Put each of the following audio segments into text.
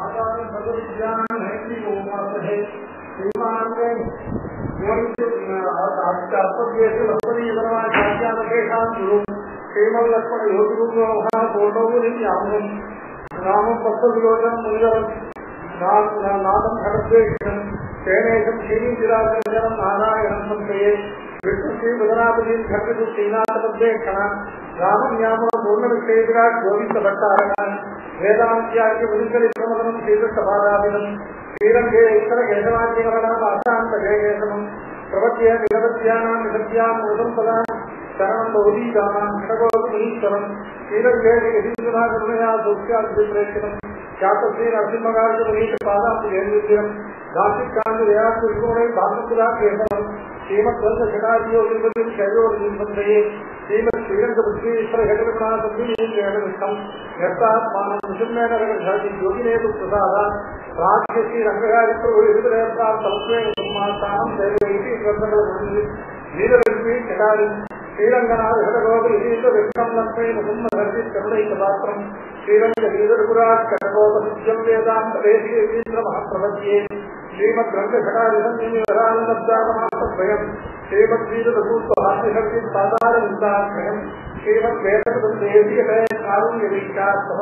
आधार भगवत ज्ञान है कि वो मत है श्रीमान में श्रीमल लक्ष्मण योगी राम पत्रोजन नादम खड़ेशम शैनेशम श्रीविराजन नारायण संशये विष्णु श्री बदनापति खड्ड श्रीनाथ क्षण रामम याम पूर्ण विषय गोविंद भट्टारकान वेदांत्याख्य मुनिकलितमदनं श्रीकृष्णपादाभिनं श्रीरंगे उत्तर केशवाच्यकवनाम अर्थान्त जयकेशवं प्रवच्य निरवध्यानां निसत्यां मुदंपदां शरणं बहुदीदानां षडगोपमुनीश्वरं श्रीरंगे यदीन्द्रनाथकरुणया सौख्यादिप्रेक्षणं ख्यातश्री नरसिंहगार्जमुनीपादां दासिकान्तिदयात्रिकोणे भागवतुला केशवं श्रीमद्वंशषडादियोगिर्वतिं शैलोर्निसंशये श्रीमत् श्रीरंगबुद्धीश्वर हेडरगुणासंविनिष्ठं यत्तात्मानं विषम्मेनरगर्षाति योगिनेतु प्रसादा राजश्री रंगगारिप्रभु हितदेवतां तमस्वेन सम्मातां देवैति ग्रन्थगलमुनि वीरलक्ष्मी चटारि श्रीरंगनाथ हरगोपि यदीश विष्णं लक्ष्मी मुकुन्दधर्ति करुणैकपात्रं श्रीरंगधीरपुराट् कटकोपनित्यं वेदान्तवेदि यतीन्द्रमहाप्रपद्ये श्रीमद्रङ्गषडादिसंनिवरानन्दब्दातमात्रद्वयं श्रीमद्वीरसूत्रभाष्यशक्तिं पादारविन्दाश्रयं श्रीमद्वेदकदेशीयतये कारुण्यवीक्षार्थं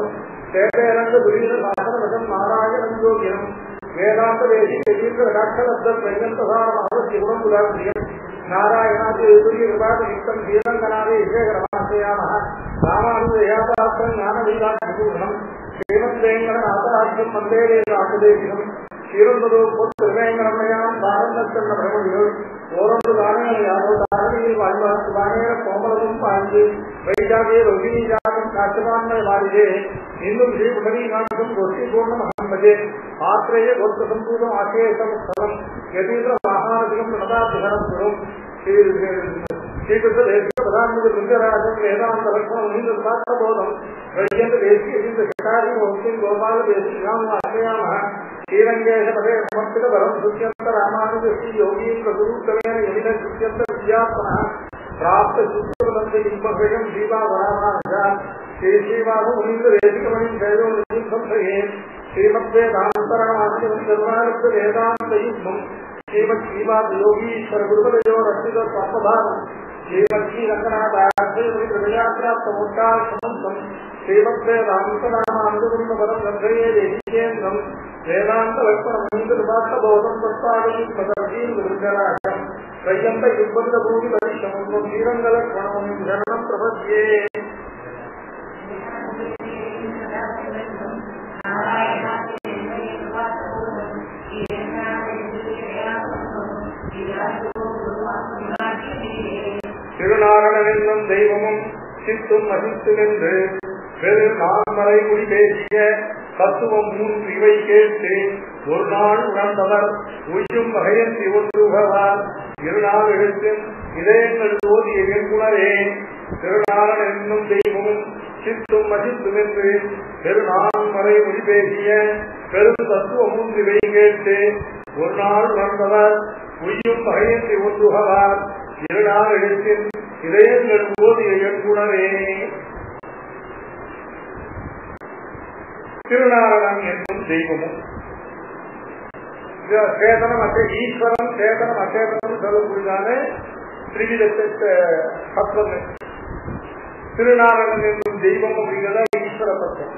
शेखरङ्गधुरीरशासनवशं नारायणं योगिनं वेदान्तवेदीयतीर्थराक्षलब्धत्रयन्तसारमहवद्यगुणमुदाग्र्यं नारायणादिकृपादियुक्तं श्रीरङ्गनादे विषयकरमाश्रयामः रामानुजयातास्त्रं ज्ञानवीराजपूर्णं श्रीमद्वेङ्कटनाथाख्यं वन्दे वेदान्तदेशिकं श्रीरंगदो திருவேங்கடமையாம் பாரந்தச்சன்ன பிரபுகள் ஓரொன்று தானேயாரோ தாரணியில் வாழ்வார் சுபானேர கோமலமும் பாய்ந்து வைஜாகே ரோகிணி ஜாகம் காட்டுவான்மை மாறிதே இன்னும் ஸ்ரீ புடனீநாதம் கோஷ்டி பூர்ணம் அகம்பதே ஆத்திரேய கோத்திர சம்பூதம் ஆசேஷம் ஸ்தலம் யதீந்திர மகாநதிகம் நதாபிகரம் குரும் ஸ்ரீகிருஷ்ண தேசிய பிரதானமந்திரி லிங்கராஜன் வேதாந்த லக்ஷ்மண முனீந்திர சாஸ்திரபோதம் வைஜந்த தேசிய இந்த சட்டாரி ஓசின் கோபால தேசியாம் ஆசயாம श्रीरंगेशपदे समर्पित बलम सुत्यंत रामानुज श्री योगीन्द्र गुरुकवेन यमिन सुत्यंत विद्यात्मनः प्राप्त सुत्रबंधे इंपवेगम जीवा वरामानजा श्री श्रीवासु मुनीन्द्र वेदिकमणि जयो निसंशये श्रीमद्वेदान्तरामास्य सर्वार्थ वेदांत युग्मं श्रीमद् श्रीवास योगीश्वर गुरुपदयो रक्षित स्वात्मभावं श्रीमद् श्री रंगनाथाख्य प्रयात्राप्त मोक्षार्थं श्रीमद्वेदान्तरामानुजगुरुम पदं गंधये देशिकेन्द्रं वेदांत लक्ष्मण मुनीन्द्र बाष्पबोधं तत्पादयी प्रदर्शीं विरुद्धराजं त्रय्यंत युग्बन्ध भूमि भविष्यं श्रीरंगलक्ष्मणं शरणं प्रपद्ये திருநாரணனென்னும் தெய்வமும் சித்தும் அசித்துமென்று பெருநான்மறை மொழி பேசிய தத்துவம் மூன்று இவை கேட்டு ஒரு நாள் உணர்ந்தவர் உய்யும் வகையன்றி ஒன்றுகவார் இருநாள் எழுத்தும் இதயங்கள் ஓதிய வெண்குணரே திருநாளன் என்னும் தெய்வமும் சித்தும் அசித்தும் என்று பெருநான்மறை மொழி பேசிய பெரும் தத்துவம் மூன்று இவை கேட்டு ஒரு நாள் உணர்ந்தவர் உய்யும் வகையன்றி ஒன்றுகவார் இருநாள் எழுத்தும் இதயங்கள் ஓதிய வெண்குணரே. திருநாரணன் என்னும் தெய்வமும் சேதனம் ஈஸ்வரன் சேதனம் அசேதனம் சொல்லக்கூடியதான திரிவித தத்துவம். திருநாரணன் என்னும் தெய்வம் அப்படிங்கிறத ஈஸ்வர தத்துவம்.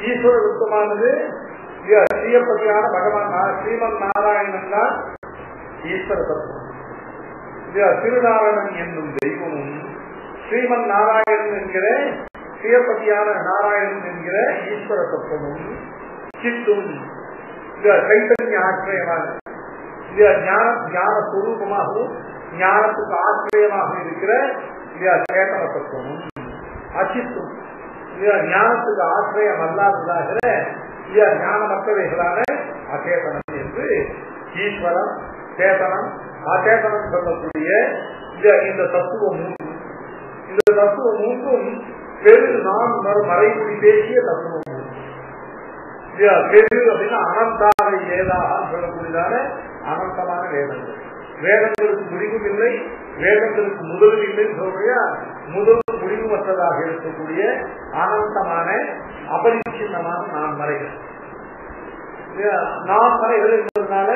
ஈஸ்வர தத்துவமானது ஸ்ரீயப்பதியான பகவான் ஸ்ரீமன் நாராயணன் தான் ஈஸ்வர தத்துவம். திருநாரணன் என்னும் தெய்வமும் ஸ்ரீமன் நாராயணன் என்கிற ஸ்ரீயப்பதியான நாராயணன் என்கிற ஈஸ்வர தத்துவமும் சித்தும் சைத்தன்ய ஆசிரியமான ஞான சுரூபமாகவும் ஞானத்துக்கு ஆசிரியமாக இருக்கிற சேதன தத்துவமும் அசித்தும் ஞானத்துக்கு ஆசிரியம் அல்லாததாகிற ஞானமற்றவைகளான அசேதனம் என்று ஈஸ்வரம் சேதனம் அசேதனம் சொல்லக்கூடிய இந்த தத்துவம் மூன்று. இந்த தத்துவம் மூன்றும் பெரு நான் மறைமொழி பேசிய தத்துவம். பெரு அப்படின்னா அனந்தாக ஏதாக சொல்லக்கூடியதான அனந்தமான வேதங்கள். வேதங்களுக்கு முடிவும் இல்லை, வேதங்களுக்கு முதலும் இல்லைன்னு சொல்றியா, முதல் முடிவு முடிவற்றதாக இருக்கக்கூடிய அனந்தமான அபரிச்சின்னமான நான்மறைகள். நான்மறைகள் என்பதனால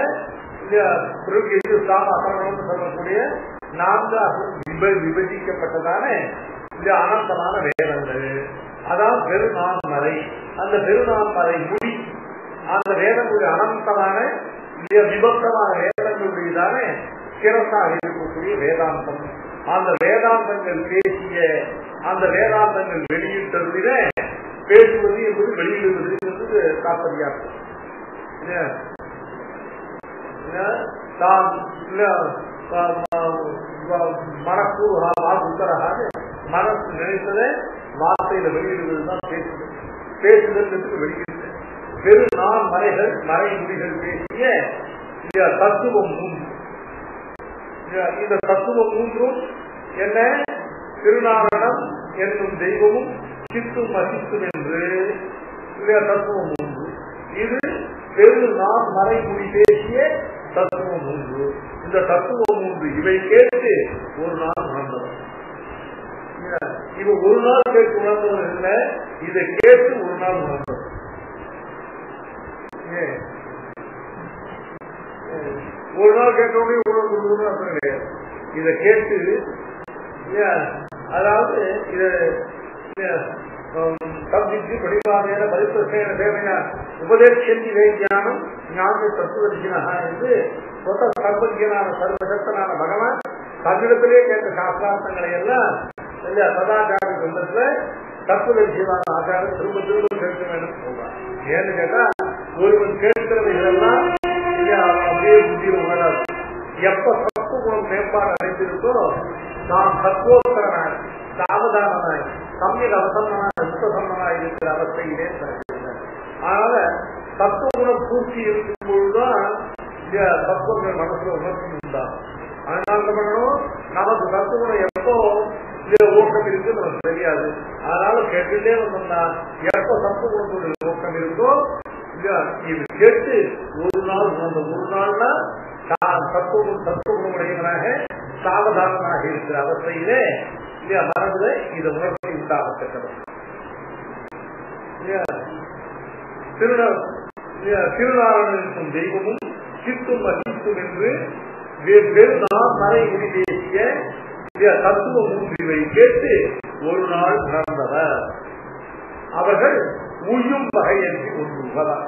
சொல்லக்கூடிய நான்கு விபஜிக்கப்பட்டதான அனந்தமான வேதங்கள். அதான் பெருநான்மறை. அந்த பெருநான்மறை முடி அந்த வேதங்களுடைய அனந்தமான விபக்தமான வேதங்களுடையதான சிறப்பாக இருக்கக்கூடிய வேதாந்தம். அந்த வேதாந்தங்கள் பேசிய அந்த வேதாந்தங்கள் வெளியிட்டதில பேசுவது என்பது வெளியிடுவது என்பது தாற்பயம். தான் மனசு உத்தரகாக மனசு நினைத்ததை வார்த்தையில வெளியிடுவதுதான் பேசுதல். பேசுதல் என்று வெளியிடுது. பெரு நான் மறைகள் மறைமுடிகள் பேசிய தத்துவம் மூன்று. இந்த தத்துவம் மூன்றும் என்ன? திருநாரணம் என்னும் தெய்வமும் சித்தும் அசித்தும் என்று தத்துவம் மூன்று. இது பெரு நான் மறைமுடி பேசிய தத்துவம் மூன்று. இந்த தத்துவம் மூன்று இவை கேட்டு ஒரு நாள் உணர்ந்தவர். இவன் ஒரு நாள் கேட்டு உணர்ந்தவர் இல்லை, இதை கேட்டு ஒரு நாள் உணர்ந்தவர். ஒரு நாள் கேட்டோடனே உணர்ந்து அப்புறம் கிடையாது. இதை கேட்டு அதாவது படிவாதையான பரிசேன சேவையா உபதேசந்தி வேத்தியானம் ஞான தத்துவஜினா என்று சொந்த சர்வஜனான சர்வசக்தனான பகவான் தன்னிடத்திலே கேட்ட சாஸ்திரார்த்தங்களை எல்லாம் சதாச்சார கிரந்தத்துல தத்துவஜியான ஆச்சாரம் திரும்ப திரும்ப கேட்க வேண்டும் சொல்றான். ஏன்னு கேட்டா ஒருவன் கேட்கிறவைகளெல்லாம் அப்படியே புத்தியில உணராது. எப்ப சத்து குணம் மேம்பாடு அடைந்திருக்கோ நாம் தத்துவோத்தரனாய் சாவதானமாய் சமயல் அவசரமாய் உத்தசமனாய் இருக்கிற அவஸ்தையிலே அதனால தத்துவ குணம் பூர்த்தி இருக்கும் பொழுதுதான் தத்துவங்கள் மனசுல உணர்ச்சி உண்டாகும். அதனால பண்ணணும், நமக்கு தத்துவ குணம் எப்போ ஊக்கம் இருக்கு நமக்கு தெரியாது. அதனால கேட்டுட்டே வந்தோம்னா எப்போ தத்துவ குணத்துடைய ஊக்கம் இருக்கோ இது கேட்டு ஒரு நாள் அந்த ஒரு நாள்னா தத்துவமுடையவனாக சாவதானமாக இருக்கிற அவஸ்தையிலே மனதுல இதை உணர்ச்சி உண்டாகத்தக்கது. திருநாரணனுக்கும் தெய்வமும் சித்தும் அசித்தும் என்று மறை மொழி பேசிய தத்துவ மூன்றிவை கேட்டு ஒரு நாள் நடந்தவர். அவர்கள் உயும் வகையன்றி ஒன்றுவதார்.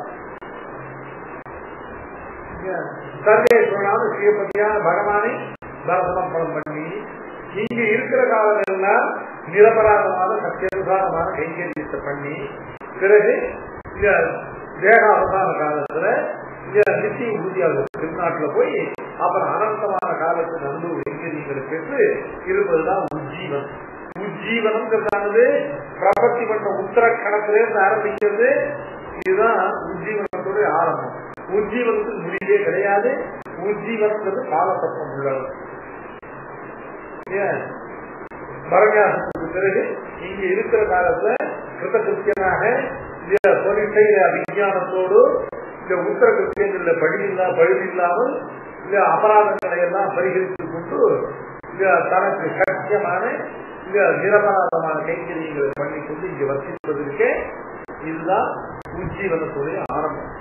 சர்வேஸ்வரனான ஸ்ரீபதியான பகவானை தரிசனம் பண்ணி இங்கு இருக்கிற காலங்கள்லாம் நிரபராதமான சத்தியனுசாரமான கைங்கரியத்தை பண்ணி பிறகு தேகாவதான காலத்துல நித்திய ஊதியாக திருநாட்டுல போய் அப்புறம் அனந்தமான காலத்துக்கு அன்பு கைங்கரியங்களை பெற்று இருப்பதுதான் உஜ்ஜீவன். உஜ்ஜீவனம்ங்கிறதானது பிரபத்தி பண்ற உத்தர கணக்கிலிருந்து ஆரம்பிக்கிறது. இதுதான் உஜ்ஜீவனத்துடைய ஆரம்பம். உஜ்ஜீவனத்துக்கு முடிவே கிடையாது. உஜ்ஜீவனங்கிறது காலத்தப்பம் உள்ளது. பரநியாசத்துக்கு பிறகு இங்க இருக்கிற காலத்துல கிருத கிருத்தியனாக விஞ்ஞானத்தோடு இந்த உத்தர கிருத்தியங்கள்ல பழுதில்லாமல் அபராதங்களை எல்லாம் பரிகரித்துக் கொண்டு தனக்கு சத்தியமான நிரபராதமான கைங்கரியங்களை பண்ணிக்கொண்டு இங்க வசிப்பதற்கே இதுதான் உஜ்ஜீவனத்துடைய ஆரம்பம்.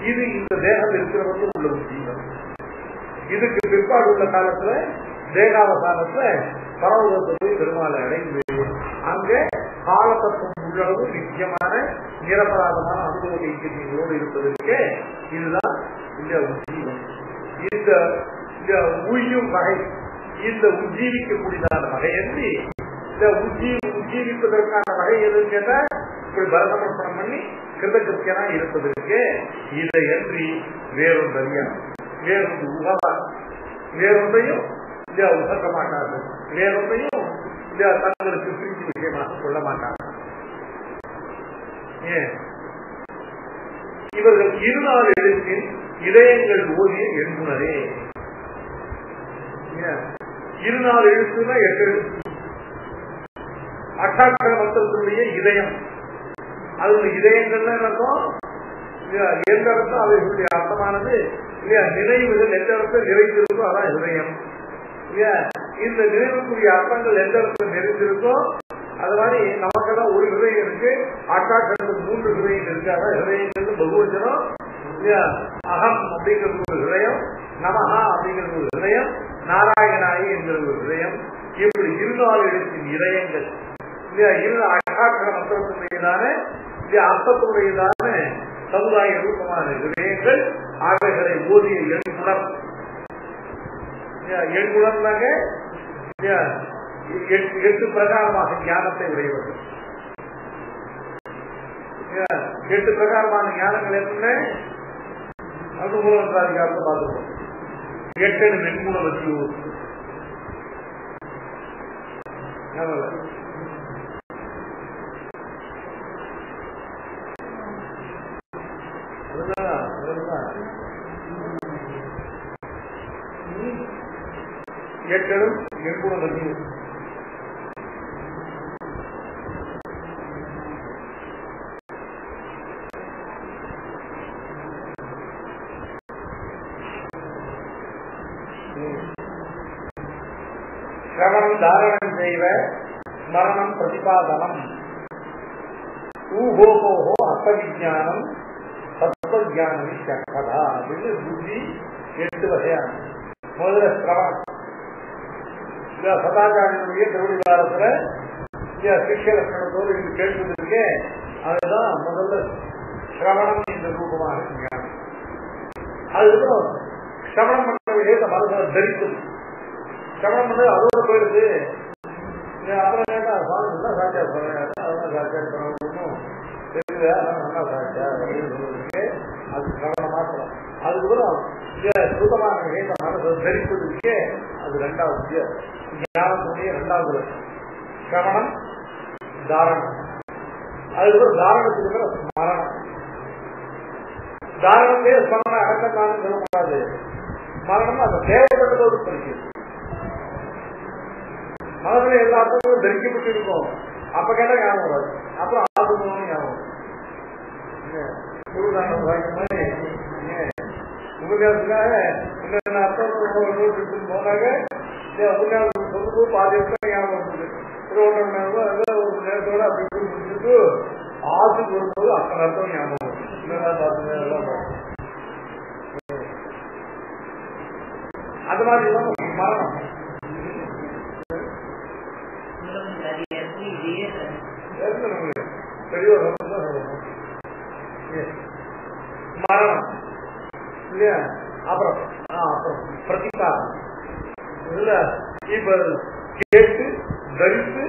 இது இந்த தேகம் இருக்கிறவங்க உள்ள உஜ்ஜீவனம். இதுக்கு பிற்பாடு உள்ள காலத்துல தேகாவசானத்துல பரவத்தை போய் பெருமாளை அடைந்து அங்க காலத்தத்துவம் உள்ளளவு நிச்சயமான நிரபராதமான அனுபவ கைங்கரியங்களோடு இருப்பதற்கே இதுதான் இந்த உஜ்ஜீவனம். இந்த உய்யும் வகை, இந்த உஜ்ஜீவிக்கக்கூடியதான வகை என்று இந்த உஜ்ஜீவிப்பதற்கான வகை எதுன்னு கேட்டா இப்படி பரதமர்ப்பணம் பண்ணி கிருதகிருத்தியனா இருப்பதற்கு இதை என்று வேறொன்றறியா வேறொன்று உகவா வேறொன்றையும் உகக்க மாட்டார்கள். வேறொன்றையும் தங்களுக்கு பிரிஞ்சு விஷயமாக கொள்ள மாட்டார்கள். ஏன் இவர்கள் இருநாள் எழுத்தின் இதயங்கள் ஓதிய எண்ணுணரே. இருநாள் எழுத்துனா 8 எழுத்து. அட்டாட்சர மக்களுடைய இதயம், அதனுடைய இதயங்கள்ல இருக்கும் எந்த இடத்துல அவைகளுடைய அர்த்தமானது இல்லையா, நினைவுகள் எந்த இடத்துல நிறைந்திருக்கும் அதான் இதயம் இல்லையா. இந்த நினைவுக்குரிய அர்த்தங்கள் எந்த இடத்துல நிறைந்திருக்கோ அது மாதிரி நமக்கெல்லாம் ஒரு ஹிருதயம் இருக்கு. ஆட்காட்களுக்கு 3 ஹிருதயம் இருக்கு. அதான் ஹிருதயங்கள் பகுவச்சனம். அகம் அப்படிங்கிறது ஒரு ஹிருதயம், நமஹா அப்படிங்கிறது ஒரு ஹிருதயம், நாராயணாயி என்கிற ஒரு ஹிருதயம். இப்படி 24 இடத்தின் இதயங்கள் இல்லையா, 2 அட்டாட்சர மந்திரத்தினுடையதான அர்த்தத்துடையதான சமுதாய ரூபமான ஹிருதயங்கள். ஆவைகளை ஓதிய எண்குணர், எண்குணர்னாங்க 8 பிரகாரமாக ஞானத்தை உடையவர்கள். 8 பிரகாரமான ஞானங்கள் என்ன அனுகூலத்தாரிகாரத்தை பார்த்துக்கணும். 8 வெண்குண வச்சியூர் எட்டடும் எண்குண வச்சியூர். சிரவணம் தாரணம் செய்வ ஸ்மரணம் பிரதிபாதனம் ஊஹோகோஹோ அர்த்தவிஜானம் தத்துவஜானமி சக்கதா அப்படின்னு புத்தி 8 வகையான. முதல்ல சிரவணம். சதாச்சாரியனுடைய திருவிழாரத்துல சிஷ்ய லட்சணத்தோடு இது கேட்பதற்கு அதுதான் முதல்ல சிரவணம் என்ற ரூபமாக ஞானம். அதுக்கப்புறம் சிரவணம் பண்ற விஷயத்தை மனதில் தரிக்கும். சிரவணம் பண்ணது அதோட போயிடுது. அப்புறம் கேட்டா சுவாமி நல்லா சாட்சியா சொல்றேன், அதெல்லாம் சாட்சியா சொல்லணும் தெரியுதா, நல்லா சாட்சியா அப்படின்னு சொல்றதுக்கு அது சிரவணம் மாத்திரம். அதுக்கப்புறம் சுத்தமான விஷயத்தை மனதை தரிப்பதற்கே அது 2வது ஞானத்துடைய 2வது சிரவணம் தாரணம். அதுக்கப்புறம் தாரணத்துக்கு மேல ஸ்மரணம். தாரணமே ஸ்மரணம் அடக்கத்தானு சொல்லக்கூடாது. ஸ்மரணம் அந்த தேவைப்பட்டதோடு படிக்கிறது. மனதில் எல்லா அர்த்தங்களும் தரிக்கப்பட்டு இருக்கும். அப்ப கேட்டா ஞாபகம் வராது. அப்புறம் ஆத்ம ஞாபகம். குருநானக் வாய்ந்த மாதிரி உபன்யாசத்துக்காக என்னென்ன அர்த்தம் போனாங்க உபன்யாசம் சொல்லும்போது பாதி ஞாபகம் இருந்தது. ஒரு நேரத்தோட அப்படி முடிச்சுட்டு ஆசுக்கு வரும்போது அத்தனை அர்த்தம் ஞாபகம் வரும். அது மாதிரி மரணம் மரணம் இல்லையா. அப்புறம் பிரதிபாதம். இதுல இப்ப கேட்டு தரித்து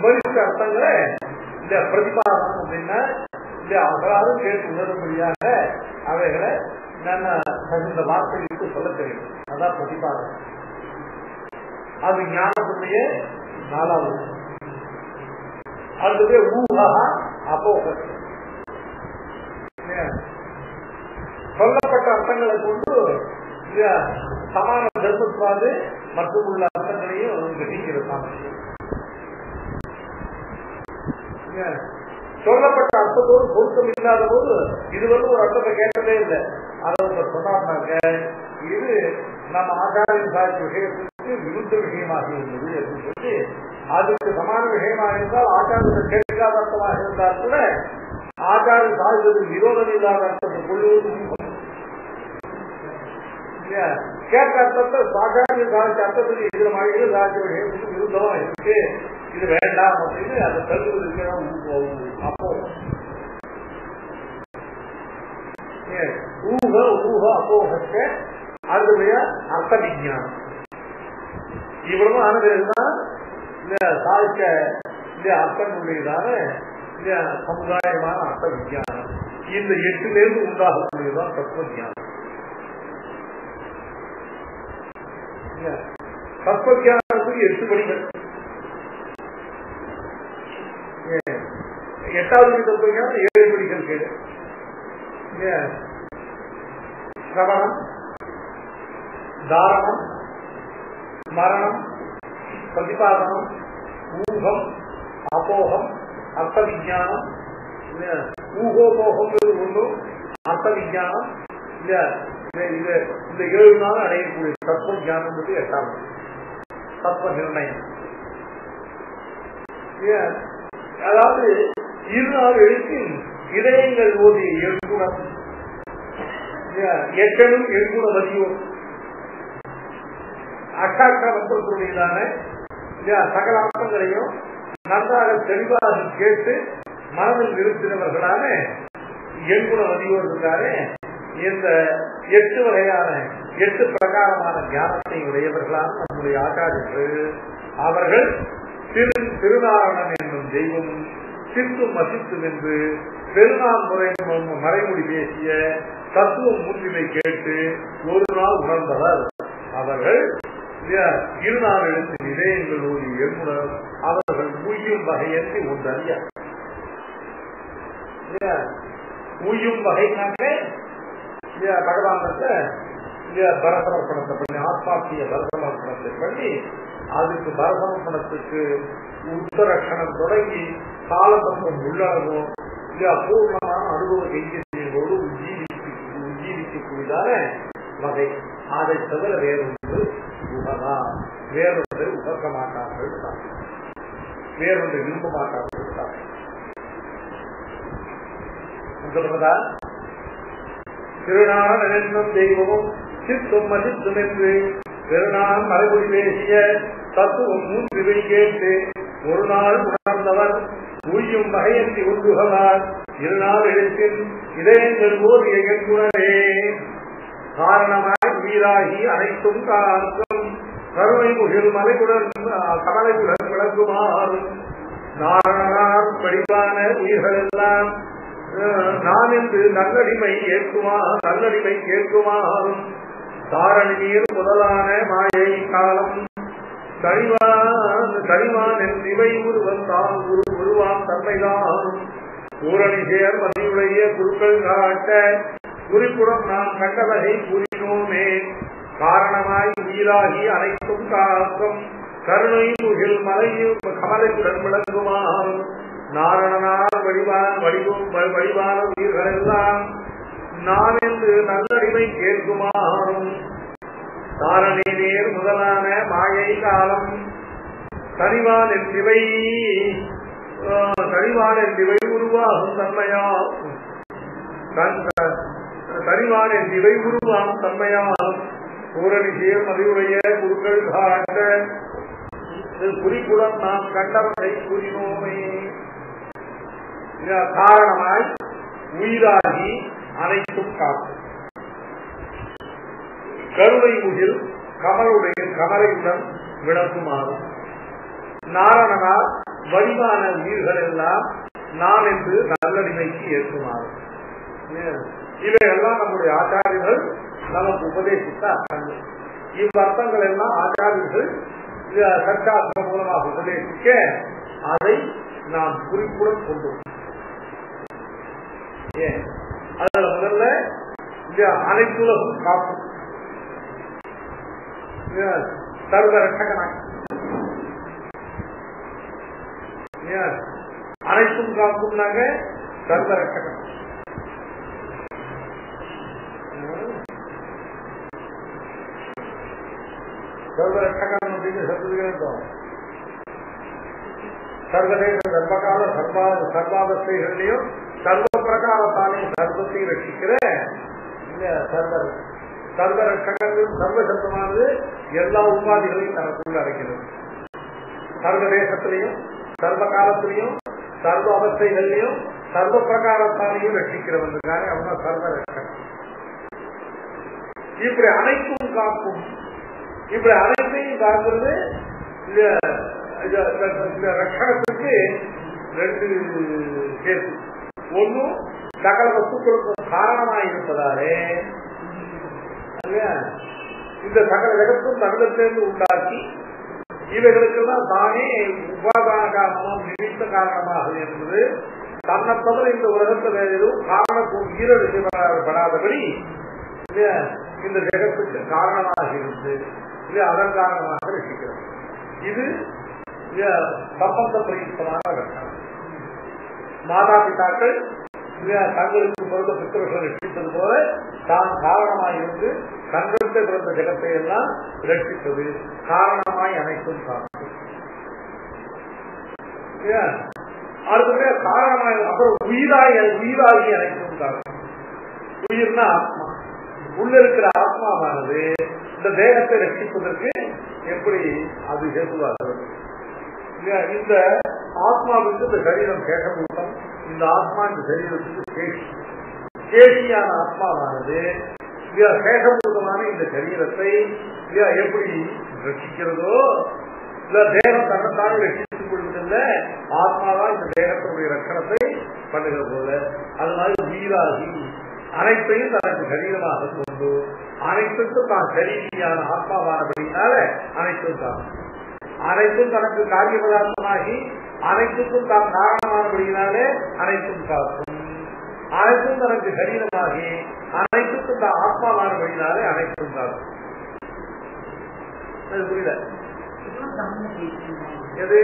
மறுத்த அர்த்தங்களை இந்த பிரதிபாதம் அப்படின்னா இந்த அகராது கேட்டு உணரும்படியாக அவைகளை நான் தகுந்த வார்த்தைகளுக்கு சொல்ல தெரியும். அதான் பிரதிபாதம். அது ஞானத்துடைய 4வது. அடுத்தது ஊஹா அபோகம். சொல்லப்பட்ட அர்த்தங்களை கொண்டு சமான தர்மத்வாது மற்றும் உள்ள அர்த்தங்களையும் கிரகிக்கிற சாமர்த்தியம். சொல்லப்பட்ட அர்த்தத்தோடு பொருத்தம் இல்லாத போது இது வந்து ஒரு அர்த்தத்தை கேட்டதே இல்லை. அதை சொன்னாங்க இது நம்ம ஆச்சாரிய சாட்சி விஷயத்துக்கு விருத்த விஷயமாக இருந்தது என்று சொல்லி அதுக்கு சமான விஷயமாக இருந்தால் ஆச்சாரியத்தை கேட்காத அர்த்தமாக இருந்தால் கூட ஆச்சாரிய சாட்சியத்துக்கு விரோதம் இல்லாத அர்த்தத்தை கொள்ளுவது கேட்ட அர்த்தத்தை ஆச்சாரிய சாட்சி அர்த்தத்துக்கு இதுல மழையில் சாட்சி விஷயத்துக்கு விருத்தமா இருக்கு, இது வேண்டாம் அப்படின்னு அதை தள்ளுவதற்கு அப்போ ஊக ஊக அப்போகத்தை அதனுடைய அர்த்த விஞ்ஞானம் இவ்வளவு ஆனதுதான் இந்த சாதிக்க இந்த அர்த்தங்களுடையதான இந்த சமுதாயமான அர்த்த விஞ்ஞானம். இந்த 8லிருந்து உண்டாகக்கூடியதான் தத்துவ ஞானம். தத்துவ ஞானத்துக்கு 8 படிகள். 8வது தத்துவ ஞானம் 7 படிகள் கேடு. சிரவணம், தாரணம், மரணம், பிரதிபாதனம், ஊகம், அப்போகம், அர்த்த விஞ்ஞானம். ஊகோபோகம் ஒன்று, அர்த்த விஞ்ஞானம். இந்த 7 நாள் அடையக்கூடிய தத்துவ ஞானம் 8வது. தத்துவ நிர்ணயம். அதாவது இருநாள் எழுத்தின் இதயங்கள் ஓதிய எழுகுணம் எட்டனும் எழுகுண மதியோர் அட்டாட்சத்துடையதான சகல அர்த்தங்களையும் நன்றாக தெளிவாக கேட்டு மனதில் நிறுத்தினவர்களான எழுகுண மதியோர் இருக்காரு. இந்த 8 வகையான 8 பிரகாரமான ஞானத்தை உடையவர்களான நம்முடைய ஆச்சாரியர்கள் அவர்கள் திருநாரணன் என்னும் தெய்வம் சித்தும் அசித்தும் என்று பெருநாள் மறைமொழி பேசிய தத்துவம் முன்னிலை கேட்டு ஒரு நாள் உணர்ந்தவர். அவர்கள் இருநாள் எழுத்து இதயங்கள் ஓடி எழுமுனர் அவர்கள் உய்யும் வகையன்றி ஒன்றறிய. உய்யும் வகைனாக்க பகவானத்தை பரசமர்ப்பணத்தை பண்ணி ஆத்மாத்திய பரசமர்ப்பணத்தை பண்ணி அதுக்கு பரசமர்ப்பணத்துக்கு உத்தரட்சணம் தொடங்கி காலத்தம் உள்ளாகும் பூர்ணமான அனுபவ கைங்கரியோடு உஜீவிக்கக்கூடியதான வகை. அதை தவிர வேறொன்று உகதா, வேறொன்றை உகக்க மாட்டார்கள், வேறொன்றை விரும்ப மாட்டார்கள். திருநாள் என்னும் தெய்வமும் சித்தும் அசித்தும் என்று பெருநாள் மறைமொழி பேசிய தத்துவம் மூன்று கேட்டு ஒரு நாள் உணர்ந்தவர் உய்யும் வகையன்றி ஒன்றுகளால் இருநாள் எழுத்தின் இதயங்கள் ஓதிய எங்குணரே காரணமாய் உயிராகி அனைத்தும் காக்கும் கருணை முகில் மலைகுடன் கமலையுடன் விளக்குமாறும் நாரணனார் படிவான உயிர்கள் எல்லாம் நான் என்று நல்லடிமை கேட்குமாறும் தாரணி நீர் முதலான மாயை காலம் கனிவான் என் இவை உருவந்தான் உருவாம் தன்மைதானும் பூரணி சேர் மதியுடைய குருக்கள் காட்ட குறிப்புறம் நாம் கண்டவகை கூறினோமே காரணமாய் உயிராகி அனைத்தும் காக்கும் கருணை முகில் மலையும் கமலையுடன் விளங்குமாறும் நாரணனார் வடிவான உயிர்கள் எல்லாம் நான் என்று நல்லடிமை கேட்குமாறும் தாரணி நேர் முதலான மாயை காலம் தனிவான் என்றிவை உருவாகும் தன்மையாலும் பூரணி சேர் மதியுடைய குருக்கள் காட்ட குறிப்புடன் நாம் கண்டவரை கூறினோமே. காரணமாய் உயிராகி அனைத்தும் காக்கும் கருணை முகில் கமலையுடன் விளக்குமாறும் நாரணனார் வடிவான உயிர்கள் எல்லாம் நான் என்று நல்லடிமைக்கு ஏற்குமாறும் இவையெல்லாம் நம்முடைய ஆச்சாரியர்கள் நமக்கு உபதேசித்த அர்த்தங்கள். இவ்வர்த்தங்கள் எல்லாம் ஆச்சாரியர்கள் சர்ச்சாஸ்திரம் மூலமாக உபதேசிக்க அதை நாம் குறிப்புடன் கொண்டு அதுல முதல்ல அனைத்துலகும் காக்கும் சர்வ ரட்சகனாக அனைத்தும் காக்கும்னாங்க சர்வ ரட்சகன். சர்வ ரட்சகன் அப்படின்னு சொல்லுகிறோம். சர்வதேச சர்வகால சர்வாவஸ்தைகளையும் சர்வ பிரகாரத்தாலையும் சர்வத்தை ரட்சிக்கிற சர்வ ரட்சகங்களும் சர்வ சப்தமானது எல்லா உபாதிகளையும் தனக்குள்ள அடைக்கிறது. சர்வதேசத்திலையும் சர்வ காலத்திலையும் சர்வ அவஸ்தைகளையும் சர்வ பிரகாரத்தாலையும் ரட்சிக்கிறவங்க அவங்க சர்வ ரட்சகன். இப்படி அனைத்தும் காக்கும். இப்படி அனைத்தையும் காக்கிறது ரட்சகத்துக்கு 2 கேஸ். ஒன்னும் சகல வஸ்துக்களுக்கும் காரணமாயிருப்பதாலே இந்த சகல ஜகத்தும் தகவலிருந்து உண்டாக்கி இவைகளுக்கெல்லாம் தானே உபாதான காரணமும் நிமித்த காரணமாக என்பது தன்னை தவிர இந்த உலகத்தில் எதுவும் காரணக்கும் ஈரப்படாதபடி இந்த ஜெகத்துக்கு காரணமாக இருந்து அதன் காரணமாக ரசிக்கிறது. இது சம்பந்த பிரயுக்தமான லட்சணம். மாதா பிதாக்கள் தங்களுக்கு பிறந்த பித்திரர்கள் ரட்சித்தது போல தான் காரணமாய் இருந்து தங்களுக்கு பிறந்த ஜெகத்தை எல்லாம் ரட்சித்தது. காரணமாய் அனைத்தும் காரணம். அடுத்த காரணமாய் அப்புறம் உயிராகி அனைத்தும் காரணம். உயிர்னா ஆத்மா. உள்ள இருக்கிற ஆத்மாவானது இந்த தேகத்தை ரட்சிப்பதற்கு எப்படி அது ஹேதுவாகிறது? இந்த ஆத்மாவுக்கு இந்த சரீரம் கேட்கக்கூட்டம், இந்த ஆத்மா இந்த சரீரத்துக்கு கேஷி. கேஷியான ஆத்மாவானது கேகபூதமான இந்த சரீரத்தை எப்படி ரட்சிக்கிறதோ, இல்ல தேகம் தன்னைத்தானே ரட்சித்துக் கொள்வதில்லை, ஆத்மாதான் இந்த தேகத்தினுடைய ரட்சணத்தை பண்ணுகிற போல அது மாதிரி உயிராகி அனைத்தையும் தனக்கு சரீரமாக கொண்டு அனைத்துக்கும் தான் சரீரியான ஆத்மாவானபடினால அனைத்தும் தான் அனைத்தும் தனக்கு காரிய பதார்த்தமாகி அனைத்துக்கும் தான் காரணமானபடினாலே அனைத்தும் காக்கும். அனைத்தும் தனக்கு சரீரமாகி அனைத்துக்கும் தான் ஆத்மாவானபடினாலே அனைத்தும் காக்கும். புரியல? எது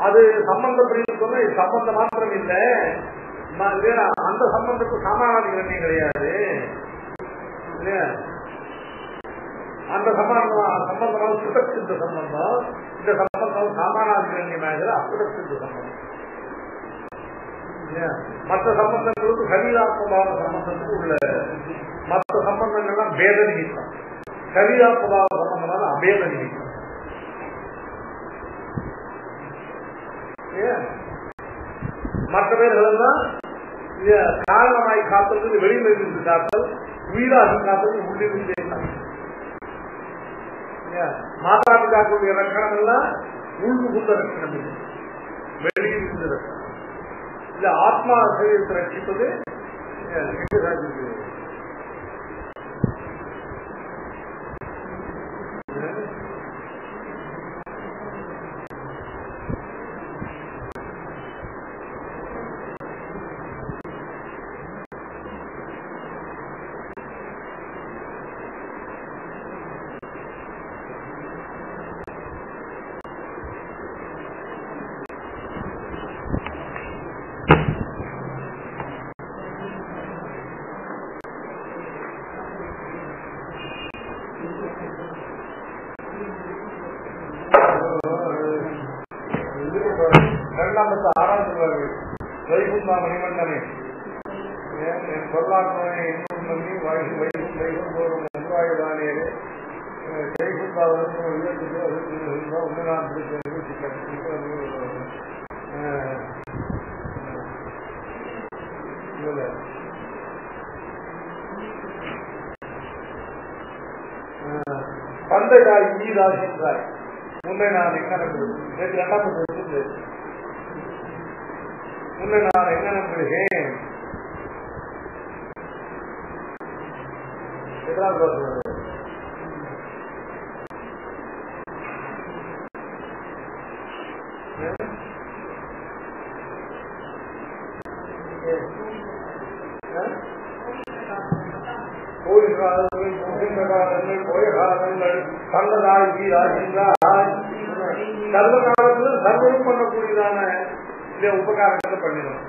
அது சம்பந்தப்படி சொன்ன சம்பந்தம் மாத்திரம் இல்லை, அந்த சம்பந்தத்துக்கு சமானாதிகரணி கிடையாது. அந்த சம்பந்தம் சுடச்சித்த சம்பந்தம், இந்த சம்பந்தம் சமானாதிகரண்யமாக அசுடச்சித்த சம்பந்தம். மற்ற சம்பந்தங்களுக்கு சரீராத்மபாவ சம்பந்தத்துக்கு உள்ள மற்ற சம்பந்தங்கள்லாம் பேத நிமித்தம், சரீராத்மபாவ சம்பந்தமான அபேத நிமித்தம். மற்ற பேர்கள் எல்லாம் காரணமாய் காத்தல் வெளியிலிருந்து காத்தல், உயிராகி காத்தல் உள்ளிருந்து மாதாபி காக்கக்கூடிய ரட்சணம் எல்லாம் உள்முகுந்த ரட்சணம் இல்லை, வெளியிலிருந்து ரட்சணம் இல்ல. ஆத்மா சரீரத்தை ரட்சிப்பது வைகுந்தா மணிமண்டனே என் சொல்லாற்றனை இன்னும் பண்ணி வைகும் வைகும் வைகும் போரும் ஒன்றாயுதானேரே ஜெய்குந்தாவிற்கு ஒன்று நான் பந்தகாய் ஈராஜ் என்றாய். முன்னை நான் எங்க நேற்று இரண்டாம் முன்னை நான் என்ன நம்புகிறேன்? சர்வகாலத்தில் சர்வம் பண்ணக்கூடியதான உபகாரங்களை பண்ணிடும்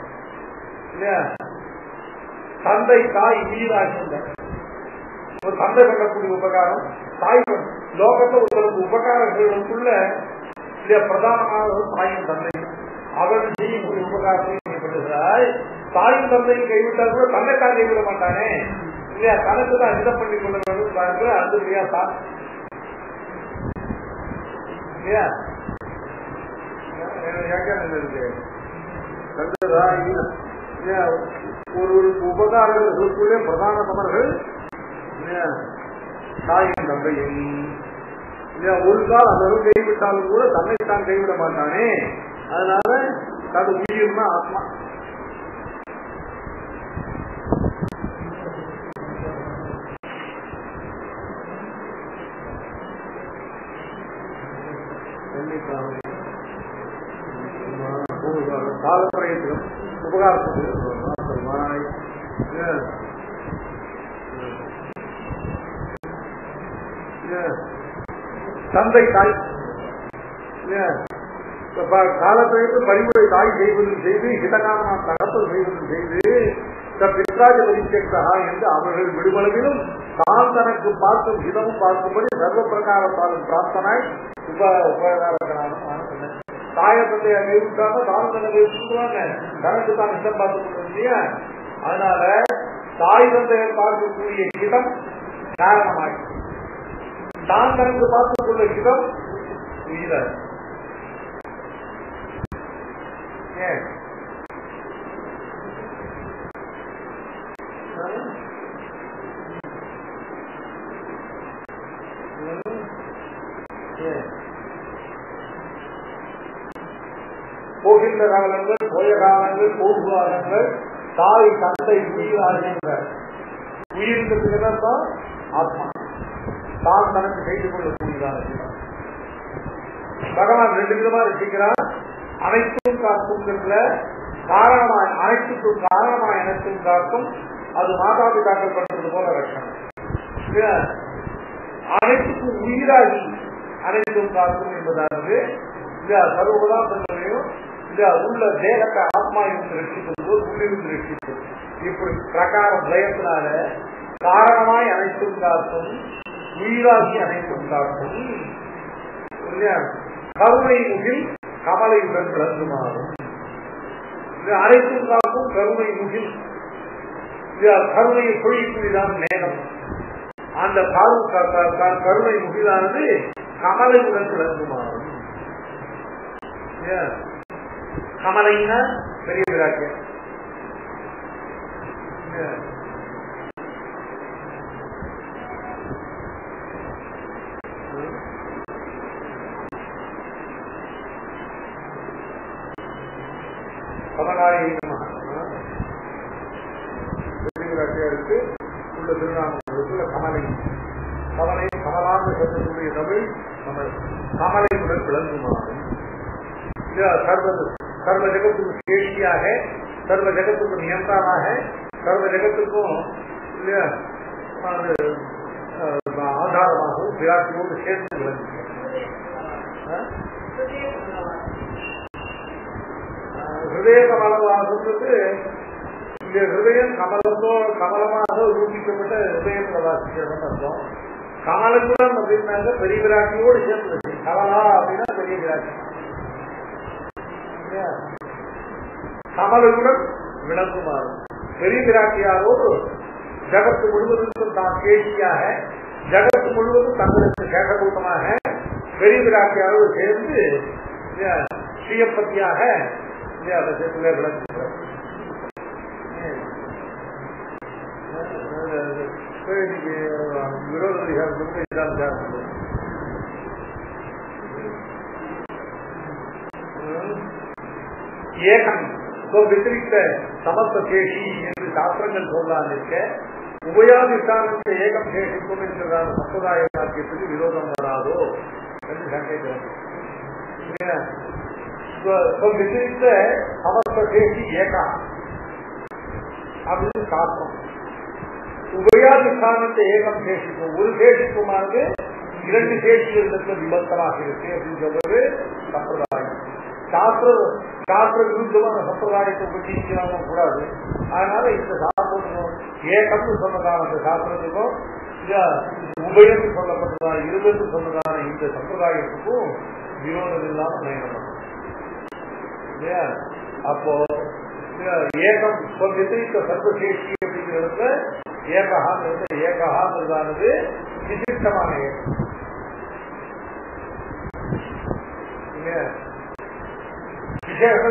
இல்லையா? தந்தை தாய் வீராக ஒரு தந்தை பண்ணக்கூடிய உபகாரம், தாய் லோகத்துல ஒருத்தருக்கு உபகாரங்களுக்குள்ள இல்லையா பிரதானமானது தாயும் தந்தையும். அவர்கள் செய்யக்கூடிய உபகாரத்தை பண்ணுகிறாய். தாயும் தந்தையும் கைவிட்டால் கூட தன்னை தான் கைவிட மாட்டானே இல்லையா? தனக்கு தான் இதை பண்ணி கொள்ள வேண்டும் பார்க்கிற அது இல்லையா தான் இல்லையா? இருக்கு ஒரு உபகாரங்களுக்குள்ளே பிரதான தமர்கள் தாயும் தந்தையும். ஒரு கால் அதற்கு கைவிட்டாலும் கூட தன்னைத்தான் கைவிட மாட்டானே. அதனால அது உயிர்னா ஆத்மா. காலப்பிரயத்திலும் உபகாரத்துக்கு தந்தை தாய் காலத்திலிருந்து பரிமுறை தாய் செய்வதும் செய்து ஹிதகாம தகப்பல் செய்வதும் செய்து பித்ராஜ பரிசேஷா என்று அவர்கள் விடுமளவிலும் தான் தனக்கு பார்க்கும் ஹிதமும் பார்க்கும்படி சர்வ பிரகாரத்தாலும் பிரார்த்தனாய் உபகாரங்களான தாய தந்தைய கைவிட்டாங்க தான் தன்னை கைவிட்டுவாங்க தனக்கு தான் ஹிதம் பார்த்து இல்லையா. அதனால தாய் தந்தையை பார்க்கக்கூடிய ஹிதம் காரணமாய் தான் தனக்கு பார்த்துக் கொள்ள ஹிதம் உயிர போகின்ற காலங்கள் போய காலங்கள் போகு காலங்கள் தாய் தந்தை உயிர் ஆகின்ற உயிருக்கு தான் ஆத்மா தான் தனக்கு செய்து கொள்ளக்கூடியதாக பகவான் ரெண்டு விதமா ரசிக்கிறார். அனைத்தும் காக்கும் காரணமாய் அனைத்துக்கும் காரணமாய் அனைத்தும் காக்கும் அது மாதா பிதாக்கள் பண்றது போல ரட்சணம். அனைத்துக்கும் உயிராகி அனைத்தும் காக்கும் என்பதாவது சர்வபதார்த்தங்களையும் உள்ள தேகத்தை ஆத்மா இருந்து ரட்சிப்பது போது உள்ளிருந்து ரட்சிப்பது இப்படி பிரகாரம் பயத்தினால காரணமாய் அனைத்தும் காக்கும் உயிராகி அனைத்தும் காக்கும் கருணை முகில் கமலையுடன் விளங்குமாறும் அனைத்தும் காக்கும் கருணை முகில் கருணையை பொழிக்கூடியதான் மேகம். அந்த கருணை முகிலானது கமலையுடன் விளங்குமாறும். கமலைன்னா பெரிய விராக்கியம். பெரியவராட்சியாருக்கு உள்ள திருநாமங்களுக்குள்ள கமலை கமலை கமலாக சொல்லக்கூடிய தமிழ் கமல் கமலையுடன் விளங்குமாறும். சர்வ ஜகத்துக்கு சேஷியாக சர்வ ஜகத்துக்கு நியந்தானாக சர்வ ஜகத்துக்கும் இல்லையா ஆதாரமாகவும் விராட்டியோடு சேர்ந்து விளங்குகிறார். ஹிருதய கமலவாசத்துக்கு இங்க ஹிருதயம் கமலமாக ரூபிக்கப்பட்ட ஹிருதயத்தில் வாசிக்கிறோம் அர்த்தம். கமலகுலம் அப்படின்னாங்க பெரிய விராட்டியோடு சேர்ந்து கமலா அப்படின்னா பெரிய விராட்டி. கமலகுடன் விளங்குமாறும் பெரிய விராட்டியாரோடு ஜகத்து முழுவதற்கும் தான் கேள்வியாக ஜகத்து முழுவதும் தங்களுக்கு சேகக்கூட்டமாக பெரிய விராட்டியாரோடு சேர்ந்து ஸ்ரீயப்பத்தியாக விளங்குகிறார். விரோத ஏகம் வித்திரிக்த சமஸ்த சேஷி என்று சாஸ்திரங்கள் சொல்லலாம் இருக்க உபயாதிஷ்டானத்தை ஏகம் சேஷிக்கும் என்கிறதான சம்பிரதாய வாக்கியத்துக்கு விரோதம் வராதோ என்று சந்தேகம். வித்திரிக்த சமஸ்த சேஷி ஏகா அப்படின்னு சாஸ்திரம். உபயாதிஷ்டானத்தை ஏகம் சேஷிக்கும் ஒரு சேஷிக்குமானது இரண்டு சேஷிகளுக்கு விபத்தமாக இருக்கு அப்படின்னு சொல்றது சம்பிரதாயம். சாஸ்திர விருத்தமான சம்பிரதாயத்தை பற்றி கூடாது. அதனால இந்த சாஸ்திரம் ஏகம்னு சொன்னதான அந்த சாஸ்திரத்துக்கும் உபயம் சொல்லப்பட்டதான இருபது சொன்னதான இந்த சம்பிரதாயத்துக்கும் விரோதம் இல்லாமல் நயனம். அப்போ ஏகம் வித்திரிக்க சர்வசேஷி அப்படிங்கிறது ஏகஹாங்கிறதானது விசிஷ்டமான ஏகம்.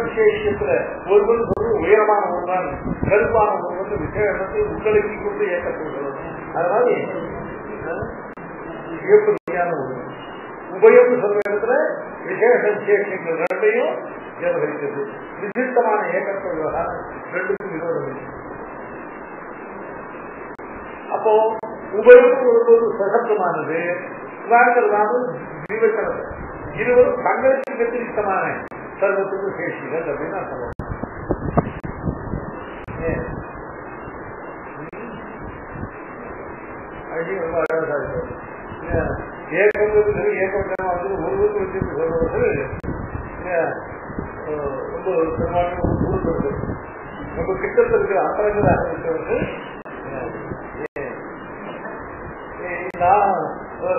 விசேஷத்துல ஒருவன் சொல்றது உயரமான ஒருவன் கருப்பான ஒருவன் விசேஷத்தை உள்ளடக்கி கொண்டு ஏற்கப்படுகிறது. அதனால வியப்பதியான ஒருவன் உபயம் சொல்ற இடத்துல விசேஷ விசேஷங்கள் ரெண்டையும் விவகரிக்கிறது. விசிஷ்டமான ஏகத்துவ விவகாரம் ரெண்டுக்கும் விரோதம். அப்போ உபயம் ஒருபோது சசப்தமானது விவச்சனது இருவரும் தங்களுக்கு வெற்றித்தமான சர்வத்துக்கு சேஷிகள் அப்படின்னு நான் சொல்லுவேன். ரொம்ப அழகா ஏகம் ஏகம் ஒருவருக்கு வச்சு சொல்றது ரொம்ப பெருமாள் ஊருக்கு ரொம்ப கிட்டத்தில் இருக்கிற அத்தலங்களாக இருக்கிறவர்கள்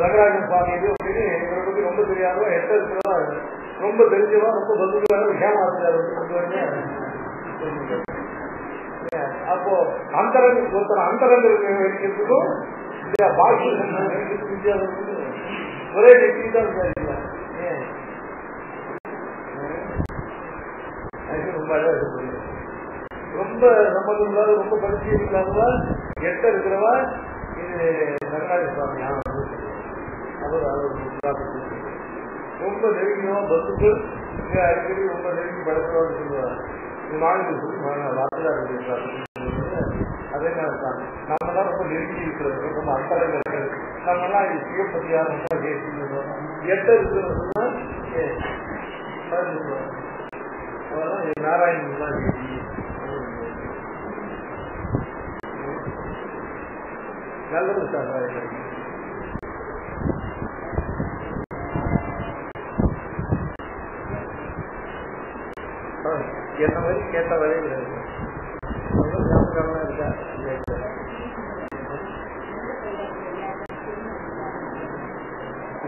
ரங்கராஜன் சுவாமி இது அப்படின்னு இவரை பத்தி ரொம்ப தெரியாதோ எட்ட இருக்கிறதா ரொம்ப தெரிஞ்சவா ரொம்ப பந்துவாக ஏமாத்துறாரு. அப்போ அந்தரங்க ஒருத்தர் அந்தரங்க இருக்கிறதுக்கும் பாக்கிய ஒரே வெற்றி தான் விசாரிக்கல. ரொம்ப அழகா இருக்கு. ரொம்ப சம்பந்தம் இல்லாத ரொம்ப பரிச்சயம் இல்லாதவா எட்ட இருக்கிறவா இது ரங்கராஜ சுவாமி அவர் ரொம்ப நெருங்கினவா பந்துக்கள் அடிக்கடி ரொம்ப நெருங்கி படக்கிறோம்னு சொல்லுவார். வார்த்தையா இருக்காரு. அதே மாதிரி தான் நம்மளாம் ரொம்ப நெருங்கி இருக்கிறது ரொம்ப அந்தரங்கள். நம்மளாம் இது சிவப்பதியா ரொம்ப எட்ட இருக்கிறதுனா நாராயணன் தான் நல்லது சார். என்ன மாதிரி கேட்ட வரையில் இருக்கா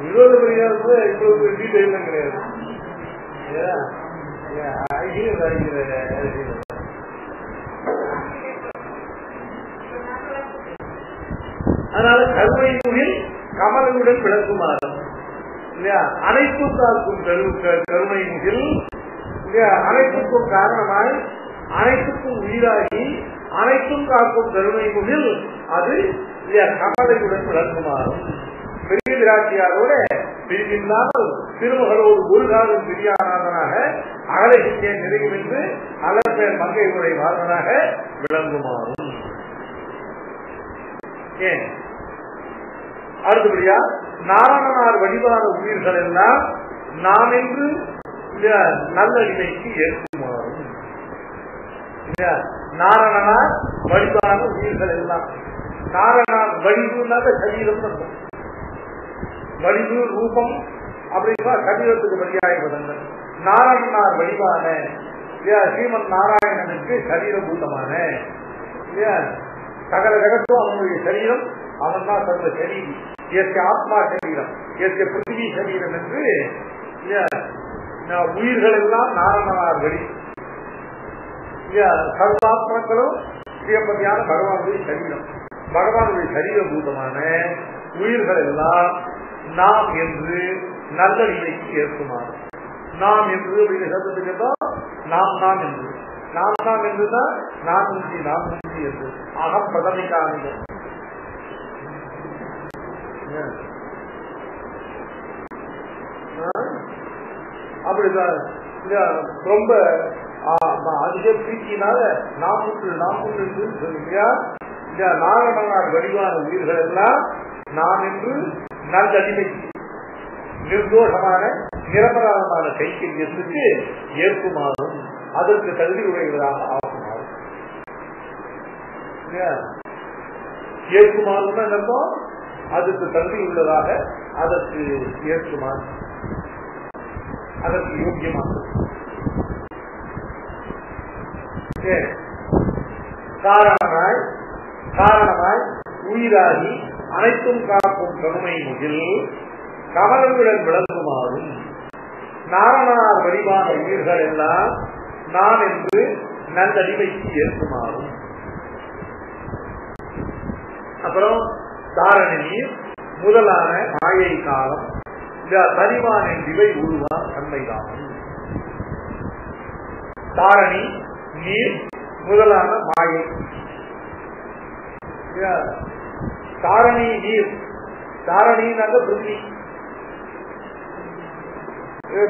விரோத பரிகாரத்துல இப்பொழுது டீட்டெயிலும் கிடையாது. அதனால கருணையில் கமலனுடன் விளக்குமாறு இல்லையா அனைத்து காக்கும் கருணை முகில் அனைத்துக்கும் காரணமாய் அனைத்துக்கும் உயிராகி அனைத்தும் காக்கும் கருணை முகில் அது கமலையுடன் விளக்குமாறும் பெரிய திராட்சியாரோட பிரிவில்லாமல் திருமகளோடு ஒரு காலம் பிரியானாதனாக அகலைக்கே நிறையும் என்று அலர்பேர் மங்கை உரை வாழ்வனாக விளங்குமாறும். ஏன் அடுத்தபடியா நாராயணனார் வழிபான உயிர்கள் எல்லாம் நாம் என்று நல்லடிமைக்கு ஏற்குமாறும். நாராயணனார் வழிபான உயிர்கள் எல்லாம் நாராயணனார் வடிவுனால சரீரம் வடிவு ரூபம் அப்படின்னா சரீரத்துக்கு வழியாய பதங்கள். நாராயணனார் வடிவான ஸ்ரீமன் நாராயணனுக்கு சரீரபூதமான சகல ஜகத்தும் அவனுடைய சரீரம் அவன் தான் சர்வ சரீரி எஸ்ய ஆத்மா சரீரம் எஸ்ய பிருத்திவி சரீரம் என்று உயிர்கள் எல்லாம் நாராயணனார் வழி. சர்வாத்மாக்களும் ஸ்ரீபதியான பகவானுடைய சரீரம் பகவானுடைய சரீரபூதமான உயிர்கள் எல்லாம் நாம் என்று நல்ல நிலைக்கு ஏற்குமாறு. நாம் என்று அப்படிங்கிற சப்தத்துக்கு நாம் நாம் என்று நாம் நாம் என்றுதான் நான் உண்டி நாம் உண்டி என்று அகம் பிரதமிக்கான அப்படிதான் ரொம்ப அதிக பிரீத்தினால நாம் ஒன்று சொல்லியா நாராயணனார் வடிவான உயிர்கள் எல்லாம் நாம் என்று நல்லடிமை நிர்தோஷமான நிரபராதமான கைக்கரியத்துக்கு ஏற்குமாறும் அதற்கு தகுதி உடையவராக ஆகுமாறும். ஏற்குமாறும் என்னப்போ அதற்கு தகுதி உள்ளதாக அதற்கு ஏற்குமாறு அதற்கு யோக்கியமாக காரணமாய் உயிராகி அனைத்தும் காக்கும் கருணை முகில் கமலங்களுடன் விளங்குமாறும் நாரணார் வடிவான உயிர்கள் எல்லாம் நான் என்று நல்லடிமைக்கு ஏற்குமாறும். அப்புறம் தாரணி நீர் முதலான மாயை காலம் தனிவான திவை உருவான் தன்மைதாகும். தாரணி நீர் முதலான மாயை தாரணி நீர் தாரணினால பிருத்தி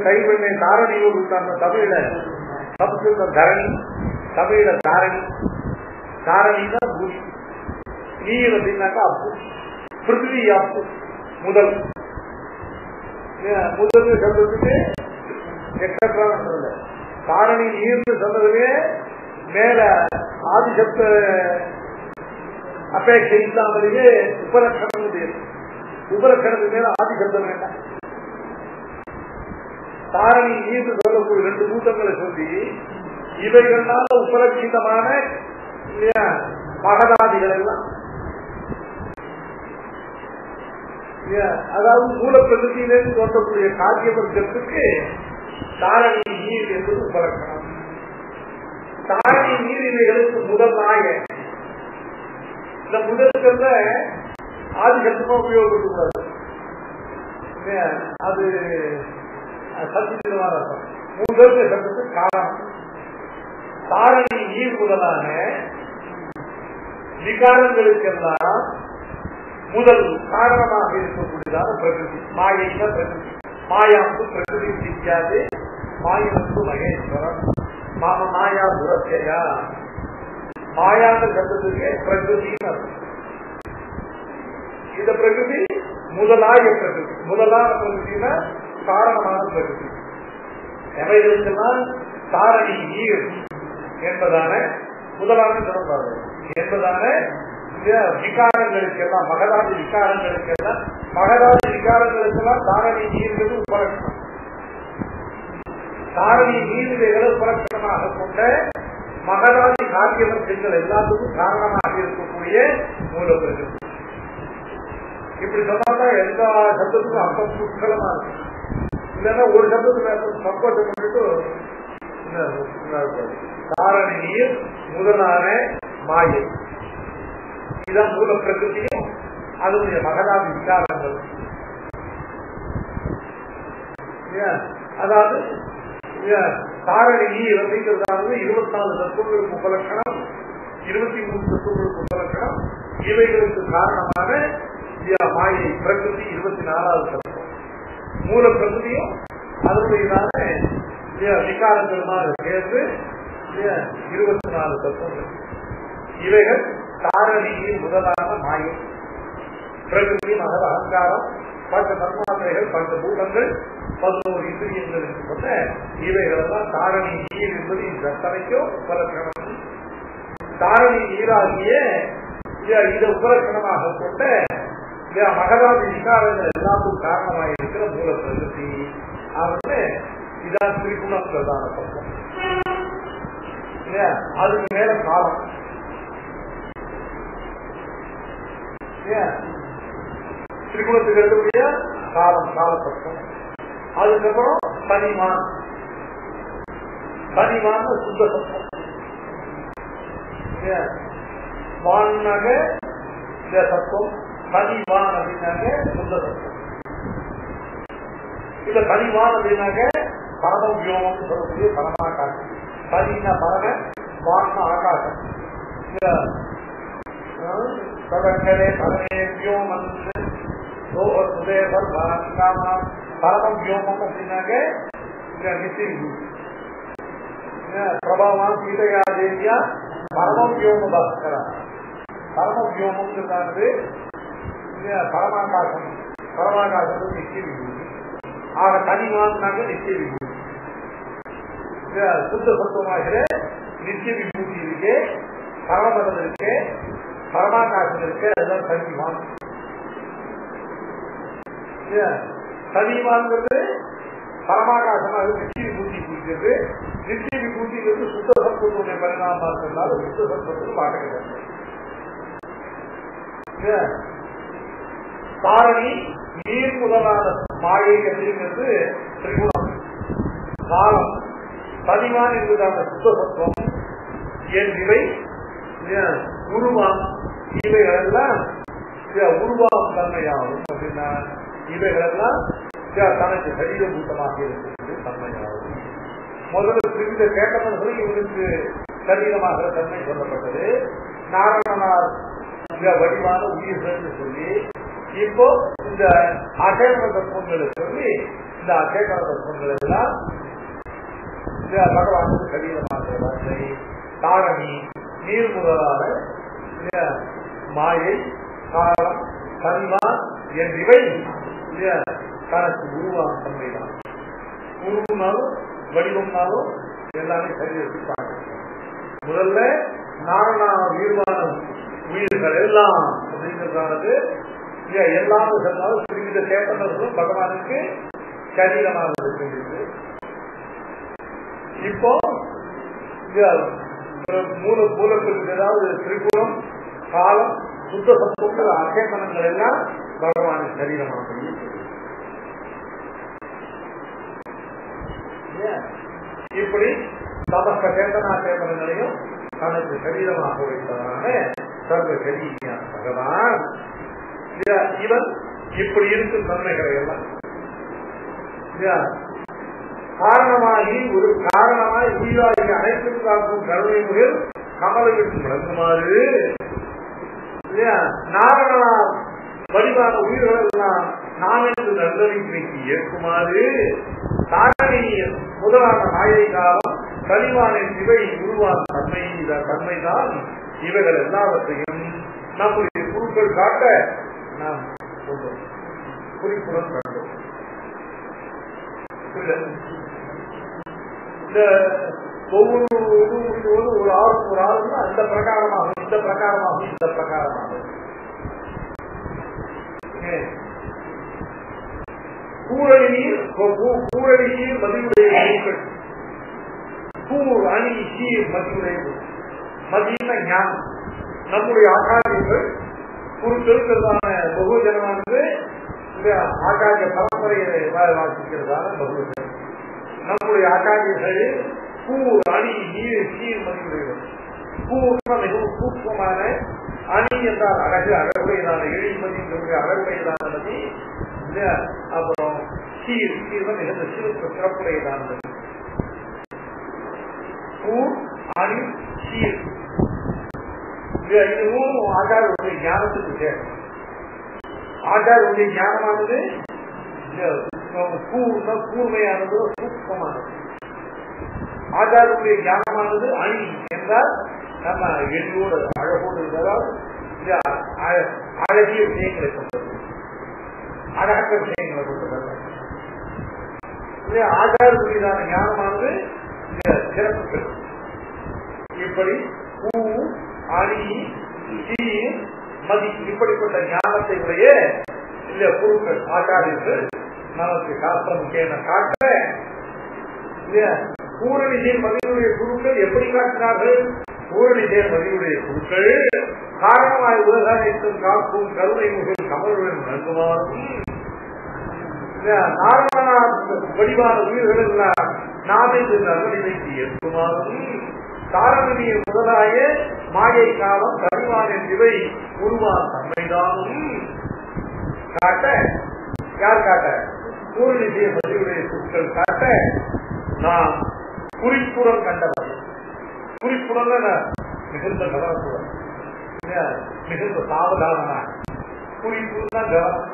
கைவண்ணை தாரணியோடு தமிழ சம்ஸ்கிருத தரணி தமிழ தாரணி தாரணினா பூமி நீர் அப்படின்னாக்கா அப்பு பிருத்திவி அப்பு முதல் சொல்றதுக்கு எக்ஸட்ரா தாரணி நீர்னு சொன்னதுமே மேல ஆதிசப்த அபேட்சை இல்லாமலேயே உபலட்சணம் உபலட்சணத்துக்கு மேல ஆதிசப்தம் வேண்டாம். தாரணி நீர் சொல்லக்கூடிய 2 பூதங்களை சொல்லி இவைகள்னால உபலட்சிதமான மகதாதிகள் எல்லாம், அதாவது மூலப்பிரகிருதியிலிருந்து தோன்றக்கூடிய காரிய வர்க்கத்துக்கு தாரணி நீர் என்பது உபலட்சணம். தாரணி நீர் இவைகளுக்கு முதல் நாய, இந்த முதல்ல ஆதிசத்தமா உபயோகப்படுத்தக்கூடாது, அது சத்தியமான அர்த்தம். முதல் சட்டத்துக்கு காரணம். தாரணி நீர் முதலான விகாரங்களுக்கெல்லாம் முதல் காரணமாக இருக்கக்கூடியதான பிரகிருதி, மாயைன பிரகிருதி. மாயாவுக்கு பிரகிருதி சிக்காது, மாயனுக்கு மகேஸ்வரன், மாம மாயா துரத்தையா. மாயான சட்டத்துக்கு பிரகிருதின்னு அர்த்தம். இந்த பிரகிருதி முதலாய பிரகிருதி, முதலான பிரகிருதினா காரணமான பிரகிருதி. எவைகளுக்கெல்லாம் தாரணி நீர் என்பதான முதலான சொல்றாரு என்பதான விகாரங்களுக்கெல்லாம், மகதாதி விகாரங்களுக்கெல்லாம், மகதாதி விகாரங்களுக்கெல்லாம் தாரணி நீர்கிறது உபலட்சணம். தாரணி நீர்களை உபலட்சணமாக கொண்ட மகதாதி காரியவர்க்கங்கள் எல்லாத்துக்கும் காரணமாக இருக்கக்கூடிய மூலப்பிரகிருதி. இப்படி சொன்னாதான் எல்லா சப்தத்துக்கும் அர்த்தம் புஷ்கலமா இருக்கு. இல்லைன்னா ஒரு சப்தத்துக்கு சப்போர்ட் பண்ணிட்டு தாரணி நீர் முதலான மாயை, இதுதான் மூல பிரகிருதியும் அதனுடைய மகதாதி விகாரங்கள். அதாவது தாரணி நீர் அப்படிங்கிறதாவது 24 தத்துவங்களுக்கு உபலட்சணம், 23 தத்துவங்களுக்கு உபலட்சணம். இவைகளுக்கு காரணமான மாயை பிரகிருதி 24வது தத்துவம். மூல பிரகிருதியும் அதனுடையதான விகாரங்களுமாக சேர்ந்து 24 தத்துவங்கள். இவைகள் தாரணியின் முதலான மாயை பிரகிருதி, மகத அகங்காரம், பஞ்ச தன்மாத்திரைகள், பஞ்ச பூதங்கள், 11 இந்திரியங்கள் என்று சொன்ன இவைகளெல்லாம் தாரணி நீர் என்பது இந்த அத்தனைக்கும் உபலட்சணம். தாரணி நீராகிய இதை உபலட்சணமாக கொண்ட மகதாதி விகாரங்கள் எல்லாத்துக்கும் காரணமாக இருக்கிற மூல பிரகிருதி. ஆகவே இதான் திரிகுணம் பிரதான பக்கம். அதுக்கு மேல காலம், திரிகுணத்துக்கு இருக்கக்கூடிய காலம், காலப்பக்கம். அதுக்கப்புறம் தனிமான், தனிமான சுத்த சத்தம். வான்னாக சத்தம், தனிவான் அப்படின்னாக்க சுத்த சத்தம். இந்த தனிவான் அப்படின்னாக்க பரம வியோகம் சொல்லக்கூடிய பரமாகாசம். தனினா பரம, வான்னா ஆகாசம். பரமே வியோமம் பரம வியோமம் அப்படின்னாக்க நித்திய விபூதி. பிரபாவான் சீதையா தேவியா பரம வியோம பாஸ்கரா. பரம வியோமங்கிறதானது பரமாகாசம், பரமாகாசம் நித்திய விபூதி. ஆக தனிவான்னாக்க நித்திய விபூதி. சுத்த சத்துவமாகிற நித்திய விபூதி இருக்கு, பரமபதம் இருக்கு, பரமாகாசம் இருக்கு. அதுதான் தனிவான். தனிவான்கிறது பரமாகாசமாக நித்திய விபூதி குறிக்கிறது. நித்திய விபூதிங்கிறது சுத்த சத்துவத்துடைய பரிணாமமா இருக்கிறதுனால சுத்த சத்துவத்துக்கு பாட்டுகிறது. தாரணி நீர் முதலான மாயை அப்படிங்கிறது திரிகுணம். காலம் தனிவான் என்பதான சுத்த சத்துவம். என் இவை உருவாம், இவைகளெல்லாம் உருவாகும் தன்மையாகும். அப்படின்னா இவைகளெல்லாம் தனக்கு சரீரபூத்தமாக இருக்கக்கூடிய தன்மையாகும். முதல்ல பிரிந்த கேட்டவர்களுக்கு இவருக்கு சரீரமாகிற தன்மை சொல்லப்பட்டது. நாராயணனார் வடிவான உயிர்கள் சொல்லி, இப்போ இந்த அசேகர தத்துவங்களை சொல்லி, இந்த அசேகர தத்துவங்கள் எல்லாம் பகவானுக்கு சரீரமாக வார்த்தை. தாரணி நீர் முதலான மாயை, காலம், தன்மான் என் இவை தனக்கு உருவான தன்மைதான். உருவனாலும் வடிவம்னாலும் எல்லாமே சரீரத்துக்கு பார்க்க. முதல்ல நாரணா உயிர்வான உயிர்கள் எல்லாம் அப்படிங்கிறதானது எல்லாமே சொன்னாலும் சிறிது சேத்தனர்களும் பகவானுக்கு சரீரமாக இருக்கின்றது. இப்போ மூலத்திற்கு ஏதாவது திரிபுரம் காலம் சுத்த சத்துக்கள் அசேதனங்கள் எல்லாம் பகவானின் சரீரமாக இப்படி சமஸ்த சேதனா சேதனங்களையும் தனக்கு சரீரமாக வைத்ததான சர்வ சரீரியான பகவான் இவன் இப்படி இருக்கும் தன்மைகளை எல்லாம் காரணமாகி ஒரு காரணமாய் உயிராகி அனைத்தும் காக்கும் கருணை முயல் கமலுக்கு விளங்குமாறு நாரணனால் வடிவான உயிர்கள் எல்லாம் நாம் என்று நந்தனிக்கு ஏற்குமாறு தாரணியில் முதலான மாயை காலம் கலிவானின் இவை உருவான தன்மைதான் இவைகள் எல்லாவற்றையும் நம்முடைய குருக்கள் காட்ட நாம் குறிப்புடன் கண்டோம். இந்த ஒவ்வொரு ஒரு ஆளும் அந்த பிரகாரமாகும் இந்த பிரகாரமாகும் இந்த பிரகாரமாகும் கூரணியில் மதியுடைய கூர் அணி சீர் மதியுடைய மதியின ஞானம் நம்முடைய ஆச்சாரியர்கள் குருக்களுக்கான பகுஜனமானது ஆச்சாரிய பரம்பரையை வாசிக்கிறதான பகுஜன் நம்முடைய ஆச்சாரியர்கள் கூர் அணி நீர் சீர் மதியுடையவர். கூர்னா மிகவும் சூக்மமான, அணி என்றால் அழகுடையதான எழில்மதி அழகுடையதான மதி, அப்புறம் சீர் சீர்தான் மிகுந்த சிறப்புடையதானது. கூர் அணி சீர் இதுவும் ஆச்சாரியருடைய ஞானத்துக்கு தேவை. ஆச்சாரியருடைய ஞானமானது கூர்மையானது சூக்மமானது. ஆச்சாரியருடைய ஞானமானது அணி என்றால் நம்ம எண்ணோடு அழகோடு இருந்தால் அழகிய விஷயங்களை கொண்டது, அழக விஷயங்களை கொண்டது. ஆச்சாரியருடையதான ஞானமானது சிறப்புகள். இப்படி பூ அணி சீர் மதி இப்படிப்பட்ட ஞானத்தை உடைய இல்ல குருக்கள் ஆச்சாரியர்கள் நமக்கு சாஸ்திரம் காட்ட பூரணிசேன் மதியுடைய குருக்கள் எப்படி காட்டினார்கள்? பூரணிசேன் மதியுடைய குருக்கள் காரணமாய் உலகத்தையும் காக்கும் கருணை முகல் கமலுடன் நல்குமாறும் நாரணநாத் வடிவான உயிர்கள் எல்லாம் நாம் என்று நல்வழிமைக்கு ஏற்குமாறும் தாரணியின் முதலாய மாயை காலம் கருவானின் இவை உருவான தன்மைதானும் காட்ட யார் காட்ட? பூரணிசேய மதியுடைய குருக்கள் காட்ட நாம் குறிப்புடன் கண்டவர். குறிப்புடன் மிகுந்த கவனத்துடன் மிகுந்த சாவதானமா குறிப்பு தான் கவனம்.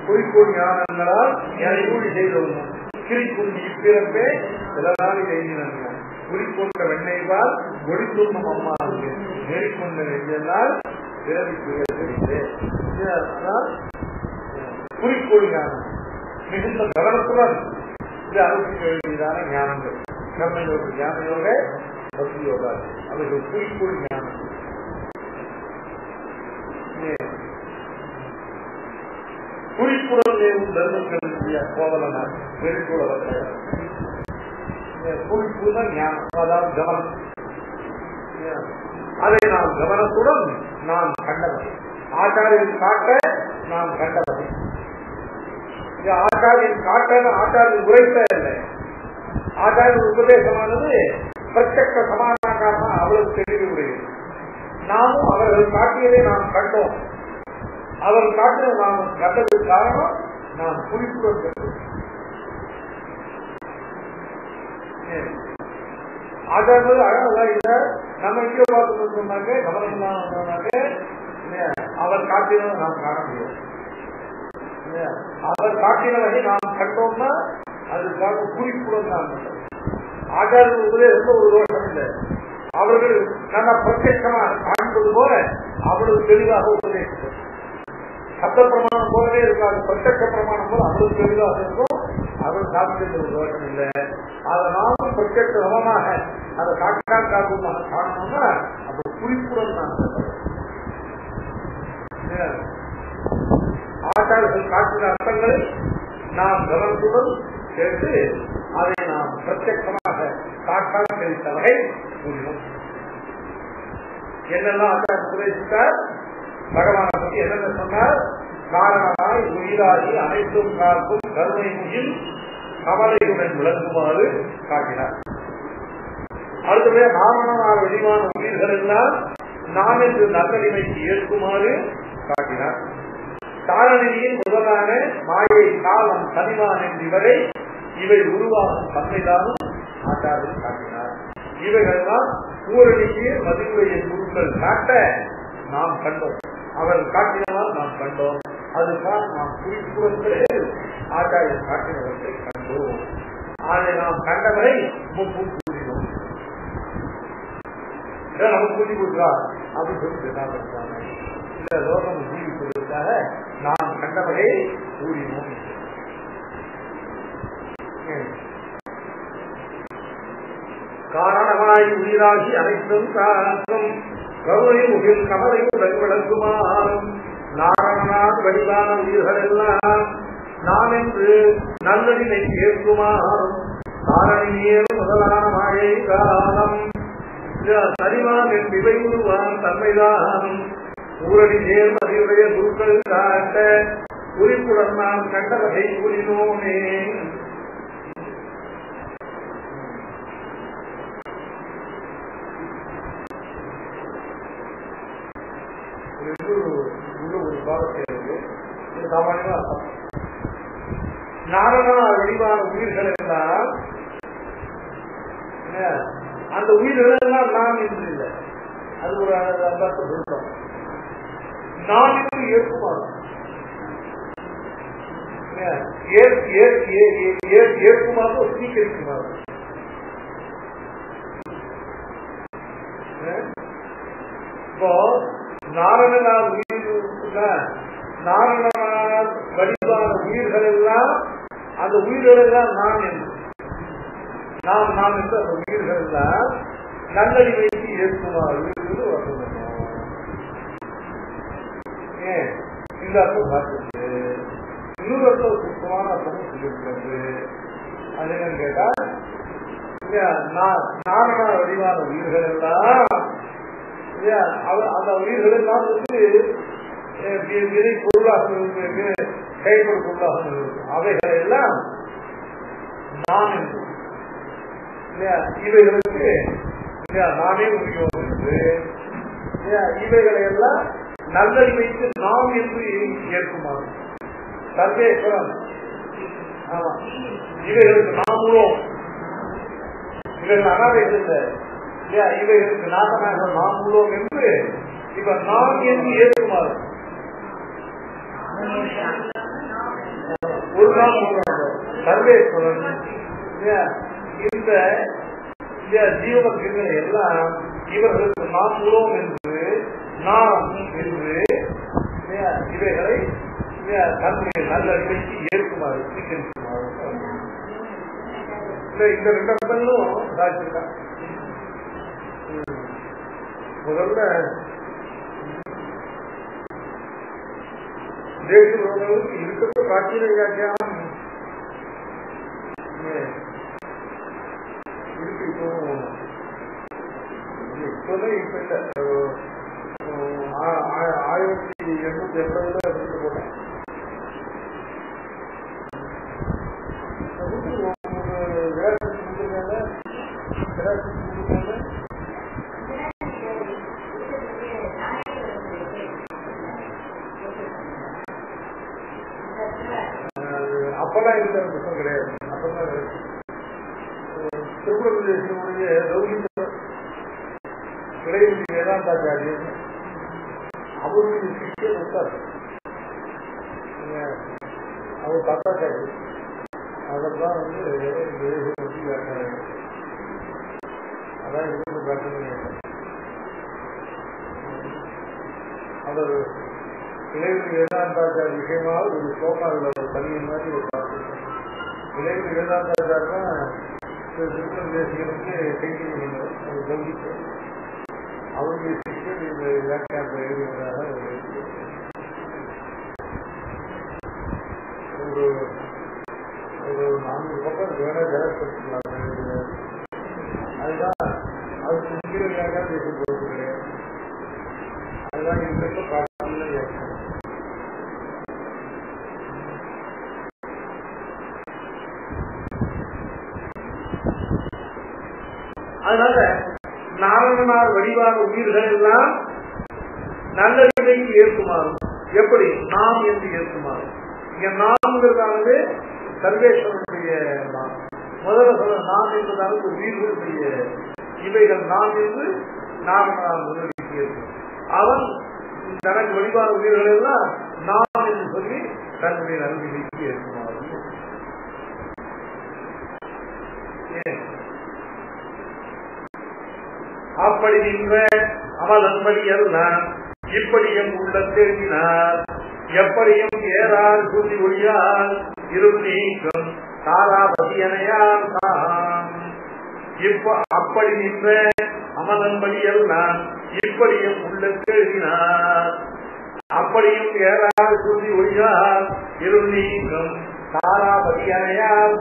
குறிக்கோள் ஞானங்களால் கூலி செய்தோம் கிரிக்குண்டி இப்பிறப்பே சிலராக செய்தினாங்க. குறிக்கொண்ட வெண்ணைவால் ஒளித்துண்ணும் அம்மா நெறிக்கொண்ட நெஞ்செல்லாம் பிறவி அதனால் குறிக்கோள் ஞானம் மிகுந்த கவனத்துடன் இது அனுப்பிக்க வேண்டியதான ஞானங்கள். கர்மயோக ஞானயோக பக்தி யோகா அவர்கள் குறிக்கோள் ஞானம். குறிப்புடன் தர்மங்கள் கோவலனார் வெளிக்கூட குறிப்பு தான் ஞானம், அதாவது கவனம். அதை நாம் கவனத்துடன் நாம் கண்டவர். ஆச்சாரியன் காட்ட நாம் கண்டவர். ஆச்சாரியன் காட்ட ஆச்சாரியன் உரைத்த இல்லை. ஆச்சாரிய உபதேசமானது பிரத்யக்ஷ சமாதானமாக அவ்வளவு தெளிவு உடையது. நாமும் அவர்கள் காட்டியதை நாம் கண்டோம். அவர் காட்டு நாம் கண்டதுக்கு காரணம் நாம் குறிப்புடன் ஆச்சாரியர்கள் அழகா இல்ல. நம்ம இங்கே பார்த்து சொன்னாங்க கவனம் இல்லாம சொன்னாங்க. அவர் காட்டினதை நாம் காண முடியாது. அவர் காட்டினவரை நாம் கண்டோம்னா அதுக்காக குறிப்புடன் தான் ஆச்சாரிய உபதேசம் ஒரு தோஷம் இல்லை. அவர்கள் நல்ல பிரத்யட்சமா காண்பது போல அவ்வளவு தெளிவாக உபதேசிக்கும். சப்த பிரமாணம் போலவே இருக்காது, பிரத்யட்ச பிரமாணம் போல அவ்வளவு தெளிவாக இருக்கும். அவர்கள் சாப்பிட்டு ஒரு தோஷம் இல்லை. அதனாலும் பிரத்யட்ச சமமாக அதை காக்காக்காக காணணும்னா அப்ப குறிப்புடன் தான் ஆச்சாரர்கள் காட்டின அர்த்தங்களை நாம் கவனத்துடன் கேட்டு அதை நாம் பிரத்யட்சமாக காட்டாக தெரிவித்த வகை கூறினோம். என்னெல்லாம் ஆச்சாரம் உபதேசித்தார், பகவானை பற்றி என்னென்ன சொன்னார், காரணமாய் உயிராகி அனைத்தும் காக்கும் கருணை முகில் கவலையுடன் விளங்குமாறு காட்டினார். அடுத்தது நாமனால் வெளிமான உயிர்கள் எல்லாம் நான் என்று நல்லடிமைக்கு ஏற்குமாறு காட்டினார். காலநிலையின் முதலான மாயை காலம் தனிவான் என்பவரை இவை உருவாகும் தன்மைதானும் ஆச்சாரம் காட்டினார். இவைகள்தான் பூரணிக்கு மதிப்புடைய குருக்கள் காட்ட நாம் கண்டோம், அவர்கள் காட்டினால் நாம் கண்டோம். அதுதான் நாம் குறிப்புகளே ஆச்சாரியர் காட்டினவற்றை கண்டோம். அதை நாம் கண்டவரை முன்பு கூறினோம். நமக்கு கூறி கொடுக்கிறார் அப்படின்னு சொல்லி இந்த லோகம் கூறி கொடுத்ததாக நாம் கண்டவரை கூறினோம். காரணமாய் உயிராகி அனைத்தும் காக்கும் கருணை முகில் கமலையுடன் விளங்குமாறும் நாரணனாக வடிவான உயிர்கள் எல்லாம் நான் என்று நல்லடினை ஏற்குமாறும் காரணியேறும் முதலான மாயை காலம் சரிவான் என் விவை உருவான் தன்மைதான் ஊரடி நேர் மதியுடைய குருக்கள் காட்ட குறிப்புடன் நாம் கண்ட வகை கூறினோமே. ஒரு பாடத்தை சாமானியமா நாரணா வடிவான உயிர்கள் எல்லாம் அந்த உயிர்கள் எல்லாம் நான் என்று இல்லை, அது ஒரு அர்த்தம் சொல்றோம். நான் என்று ஏற்குமாறு ஏற்குமாறு ஸ்வீகரிக்குமாறு. இப்போ நாரணனார் நாரணனார் வடிவான உயிர்கள் எல்லாம் அந்த உயிர்கள் எல்லாம் நான் என்று நான் என்று அந்த உயிர்கள் எல்லாம் நல்லடிமைக்கு ஏற்குமாறு வசனம். இந்த அர்த்தம் பார்த்து இன்னொரு அர்த்தம் சுத்தமான அர்த்தமும் சொல்லியிருக்கிறது. அது என்னன்னு கேட்டா நாரண வடிவான உயிர்கள் எல்லாம் அந்த உயிர்கள் எல்லாம் விதை பொருளாக செயல்படும் பொருளாக அவைகள் எல்லாம் நான் என்று இவைகளுக்கு நானே முடியும் என்று இவைகளை எல்லாம் நல்லடிமைக்கு நாம் என்று ஏற்குமாறு சர்வேஸ்வரன் இவைகளுக்கு நாமளும் இவைகள் அனாதைகள் இல்லை, இவைகளுக்கு நாசமாக நாமளும் என்று இப்ப நாம் என்று ஏற்குமாறு ஒரு நாள் சர்வேஸ்வரன் இந்த ஜீவனங்களை எல்லாம் இவர்களுக்கு நாம் உலோம் என்று நாம் என்று இவைகளை தன்னுடைய நல்ல நிகழ்ச்சி ஏற்குமாறு சீக்கிரமாறு இந்த ரெண்டு அர்த்தங்களும் சாதிச்சிருக்காங்க. முதல்ல தேசியவர்களுக்கு இருக்கிற பிராச்சீன வியாக்கியானம் இருக்கு. இப்போதே இப்ப இல்ல 1880 இருந்து போட்டேன். அப்பெல்லாம் இருந்த புத்தகம் கிடையாது. அப்பெல்லாம் திருக்குறளுடைய ரவுண்டர் இடைவெளி வேதாந்தாச்சாரியர் அவருடைய சிஷ்யர் அவர் தாத்தாச்சாரியர் அதெல்லாம் அதான் அது இளைஞர் வேதாந்தாச்சார விஷயமாக ஒரு சோமாவில் ஒரு தனியின் மாதிரி ஒரு பார்த்து இளைஞர் வேதாந்தாச்சார் தான் திருப்பம் தேசியனுக்கு கைத்தறிஞர் அது கவனித்து அவருடைய சிக்கல் இந்த வியாக்கியானத்தை எழுதுவதாக ஒரு ஒரு 4 பக்கம் வேணா ஜெயப்படுத்தலாம். அதுதான் அதுக்கு முக்கிய வியாக்கியானம் பேச போவது கிடையாது. அதுதான் இந்த பாடல வியாக்கியானம். அதனால நாராயணனார் வடிவான உயிர்கள் எல்லாம் நல்ல நிலைக்கு ஏற்குமாறும் எப்படி நாம் என்று ஏற்குமாறும் இங்க நாம்ங்கிறதானது சர்வேஸ்வரனுடைய நாம் முதல்ல சொல்ல நாம் என்பதாவது உயிர்களுடைய இவைகள் நாம் என்று நாராயணனார் முதலுக்கு ஏற்கும். அவன் தனக்கு வடிவான உயிர்கள் எல்லாம் நாம் என்று சொல்லி தன்னுடைய நல்நிலைக்கு ஏற்குமாறும். அப்படி நின்ற அமலன்படி எல்லாம் இப்படியும் உள்ள தெரிவினார் எப்படியும் ஏறால் கூறி ஒழியால் இருள் நீக்கும் தாராபதியனையால் அப்படி நின்ற அமலன்படி எல்லாம் இப்படியும் உள்ள தெரிவினார் அப்படியும் ஏறால் கூறி ஒழியால் இருள் நீக்கும் தாராபதியனையால்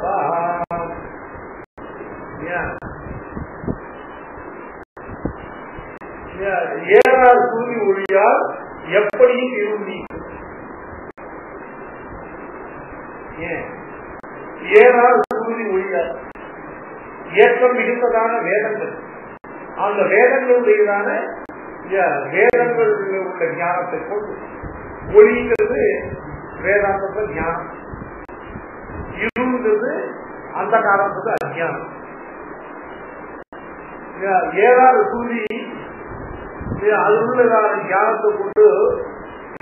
ஏறார் சூரிய ஒளியால் எப்படியும் இருந்தி ஏறார் சூரிய ஒளியால் ஏற்றம் மிகுந்ததான வேதங்கள் அந்த வேதங்களுடையதான வேதங்கள் உள்ள ஞானத்தை கொண்டு ஒளிங்கிறது வேதாந்தத்தை ஞானம், இருங்கிறது அந்த காலத்துக்கு அஜ்ஞானம். ஏறாறு சூரிய அது உள்ளதான ஞானத்தை கொண்டு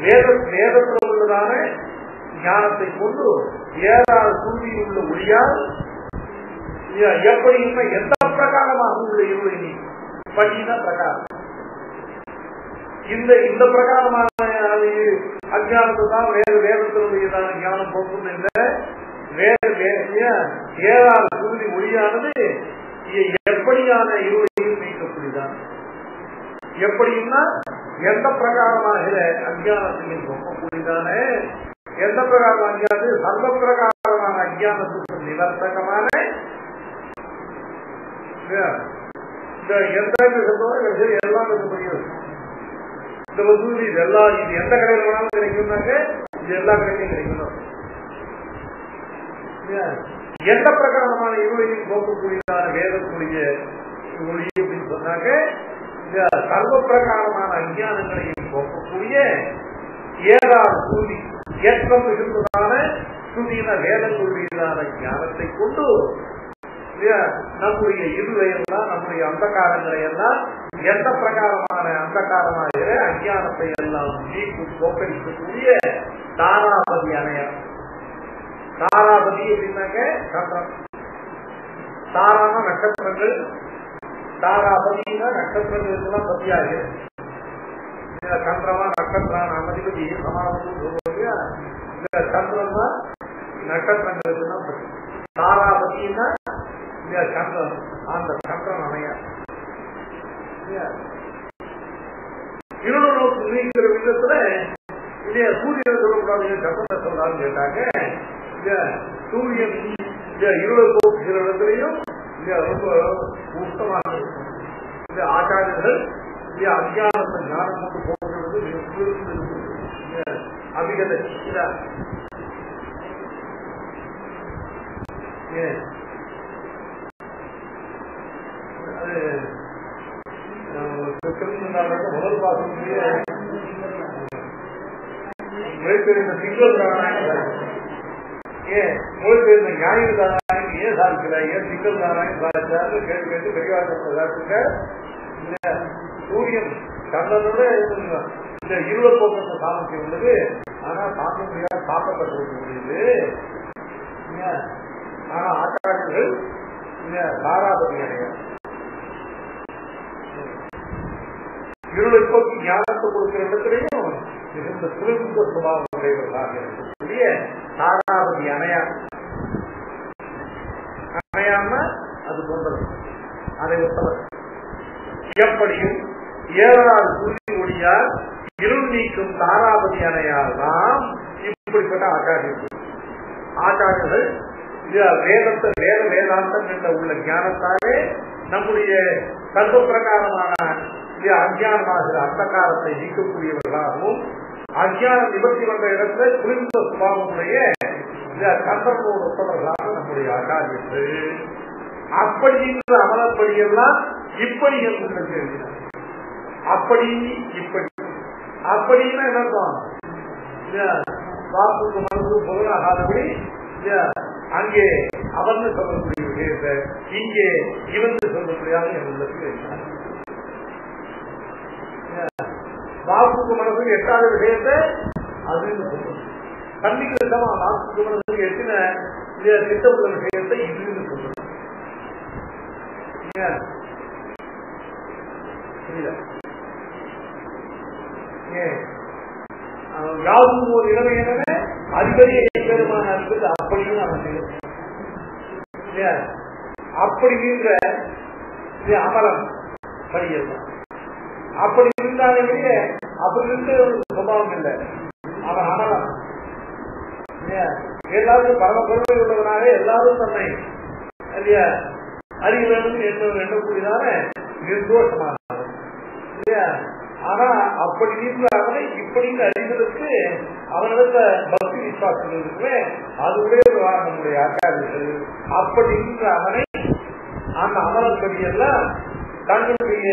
வேதத்தில் உள்ளதான ஞானத்தை கொண்டு ஏறாறு சூரிய உள்ள ஒளியால் எப்படி எந்த பிரகாரமாக உள்ள இருளை நீ பண்ணின பிரகாரம் இந்த பிரகாரமான அஜானத்தை தான் வேதத்தினுடையதான ஞானம் போக்கும். இந்த ஏறாறு சூரிய ஒளியானது எப்படியான இருளையும் நீக்கக்கூடியதான். எப்படின்னா எந்த பிரகாரமாக அஜானத்தையும் போக்கக்கூடியதான எந்த பிரகாரம் அஜானது சர்வ பிரகாரமான அஜானத்துக்கு நிவர்த்தகமான எந்த எல்லாம் இந்த வசூலி இதெல்லாம் இது எந்த கடையில் வேணாலும் கிடைக்கும்னாக்க இது எல்லா கடையிலும் கிடைக்கணும். எந்த பிரகாரமான இருளையும் போக்கக்கூடியதான வேதக்கூடிய ஒளி அப்படின்னு சொன்னாக்க சர்வ பிரகாரமான அஞ்ஞானங்களையும் போக்கக்கூடிய ஏதாவது சூதி ஏற்றம் மிகுந்ததான சுதின வேதங்களுடையதான ஞானத்தை கொண்டு நம்முடைய இருளை எல்லாம் நம்முடைய அந்தகாரங்களை எல்லாம் எந்த பிரகாரமான அந்தகாரமாக அஞ்ஞானத்தை எல்லாம் நீக்கும் போக்கடிக்கக்கூடிய தாராபதி அணையம். தாராபதி அப்படின்னாக்க சந்திரன், தாரான நட்சத்திரங்கள், தாராபதினா நட்சத்திரங்களுக்கெல்லாம் பத்தியாக சந்திரமா நட்சத்திரான அதிபதி சமாதம் சொல்லுவாங்க. இந்த சந்திரன் தான் நட்சத்திரங்களுக்கு தான் பத்தி. தாராபதினா இந்த சந்திரன், அந்த சந்திரன் அணையா இருள நோக்கு நீக்கிற விதத்துல இல்லையா சூரியன் சொல்லக்கூடாது சந்திரனை சொல்றான்னு கேட்டாங்க. இந்த சூரியன் இருள போக்குகிற இடத்துலையும் ரொம்ப உத்தமாக இருக்கும். இந்த ஆச்சாரியர்கள் அஞ்ஞானத்தை ஞானம் கொண்டு போகிறது அபிகத முதல் பாசத்திலேயே சிங்கள் மொழிபெயர்ந்த ஞாயிறு தாராயணன் ஏன் சாதிக்கல, ஏன் சிக்கல் தாராயணன் சாதிச்சாரு கேட்டு கேட்டு பெரியவாச சூரியன் சந்திரனோட இந்த இருள போக்குவரத்து சாமர்த்தியம் உள்ளது. ஆனா சாப்பிட முடியாது, சாப்பிடப்பட்டு முடியுது. ஆனா ஆச்சாரியர்கள் தாராபதி அணையார். இருளை போக்கி ஞானத்தை கொடுக்கிற இடத்திலையும் மிகுந்த சுருந்த சுபாவம் உடையவர்களாக இருக்கக்கூடிய தாராபதி அணையார். அணையாம அது போன்றது அதை ஒத்தவர். எப்படியும் ஏழாவது சூரிய ஒளியார் இருள் நீக்கும் தாராபதி அணையார் தான் இப்படிப்பட்ட ஆச்சாரியர்கள். ஆச்சாரியர்கள் வேதத்தை வேதாந்தம் என்ற உள்ள ஞானத்தாலே நம்முடைய தத்துவ பிரகாரமான அஞ்ஞானமாகிற அந்தகாரத்தை நீக்கக்கூடியவர்களாகவும் அஞ்ஞானம் நிவர்த்தி பண்ற இடத்துல குளிர்ந்த சுபாவமுடைய கந்தர்வோடு ஒத்தவர்களாக நம்முடைய ஆச்சாரியர்கள். அப்படி அமலப்படியெல்லாம் இப்படி என்று அப்படி இப்படி அப்படின்னா என்ன வாக்குக்கு மனசு பொருளாகாதபடி அங்கே அமர்ந்து சொல்லக்கூடிய விஷயத்தை இங்கே இருந்து சொல்லக்கூடியதாக உள்ளது. வாக்குக்கு மனசுக்கு எட்டாத விஷயத்தை அது கண்ணிக்கு விதமா வாக்குக்கு மனசுக்கு எட்டின திட்டமுள்ள விஷயத்தை இதுன்னு சொல்றது. யாரும் ஒரு இடம் என்னவே அதிபதியை பெருமான இருக்குது அப்படின்னு அவன் அப்படிங்கிற அமலம் படியல் அப்படி இருந்தாலே அப்படி இருந்து சுபாவம் இல்லை. அவன் அமலம் எல்லாரும் பரம பொருளை உள்ளவனாக எல்லாரும் தன்னை இல்லையா அறிய வேண்டும் எண்ணக்கூடியதான நிர்தோஷமான இல்லையா. ஆனா அப்படி இருக்கிறார்களே இப்படின்னு அறிவதற்கு அவனிடத்த பக்தி விசுவாசம் இருக்குமே அதுவே நம்முடைய ஆச்சாரியர்கள். அப்படி இருக்கிற அவனை அந்த அமலப்படி எல்லாம் தங்களுடைய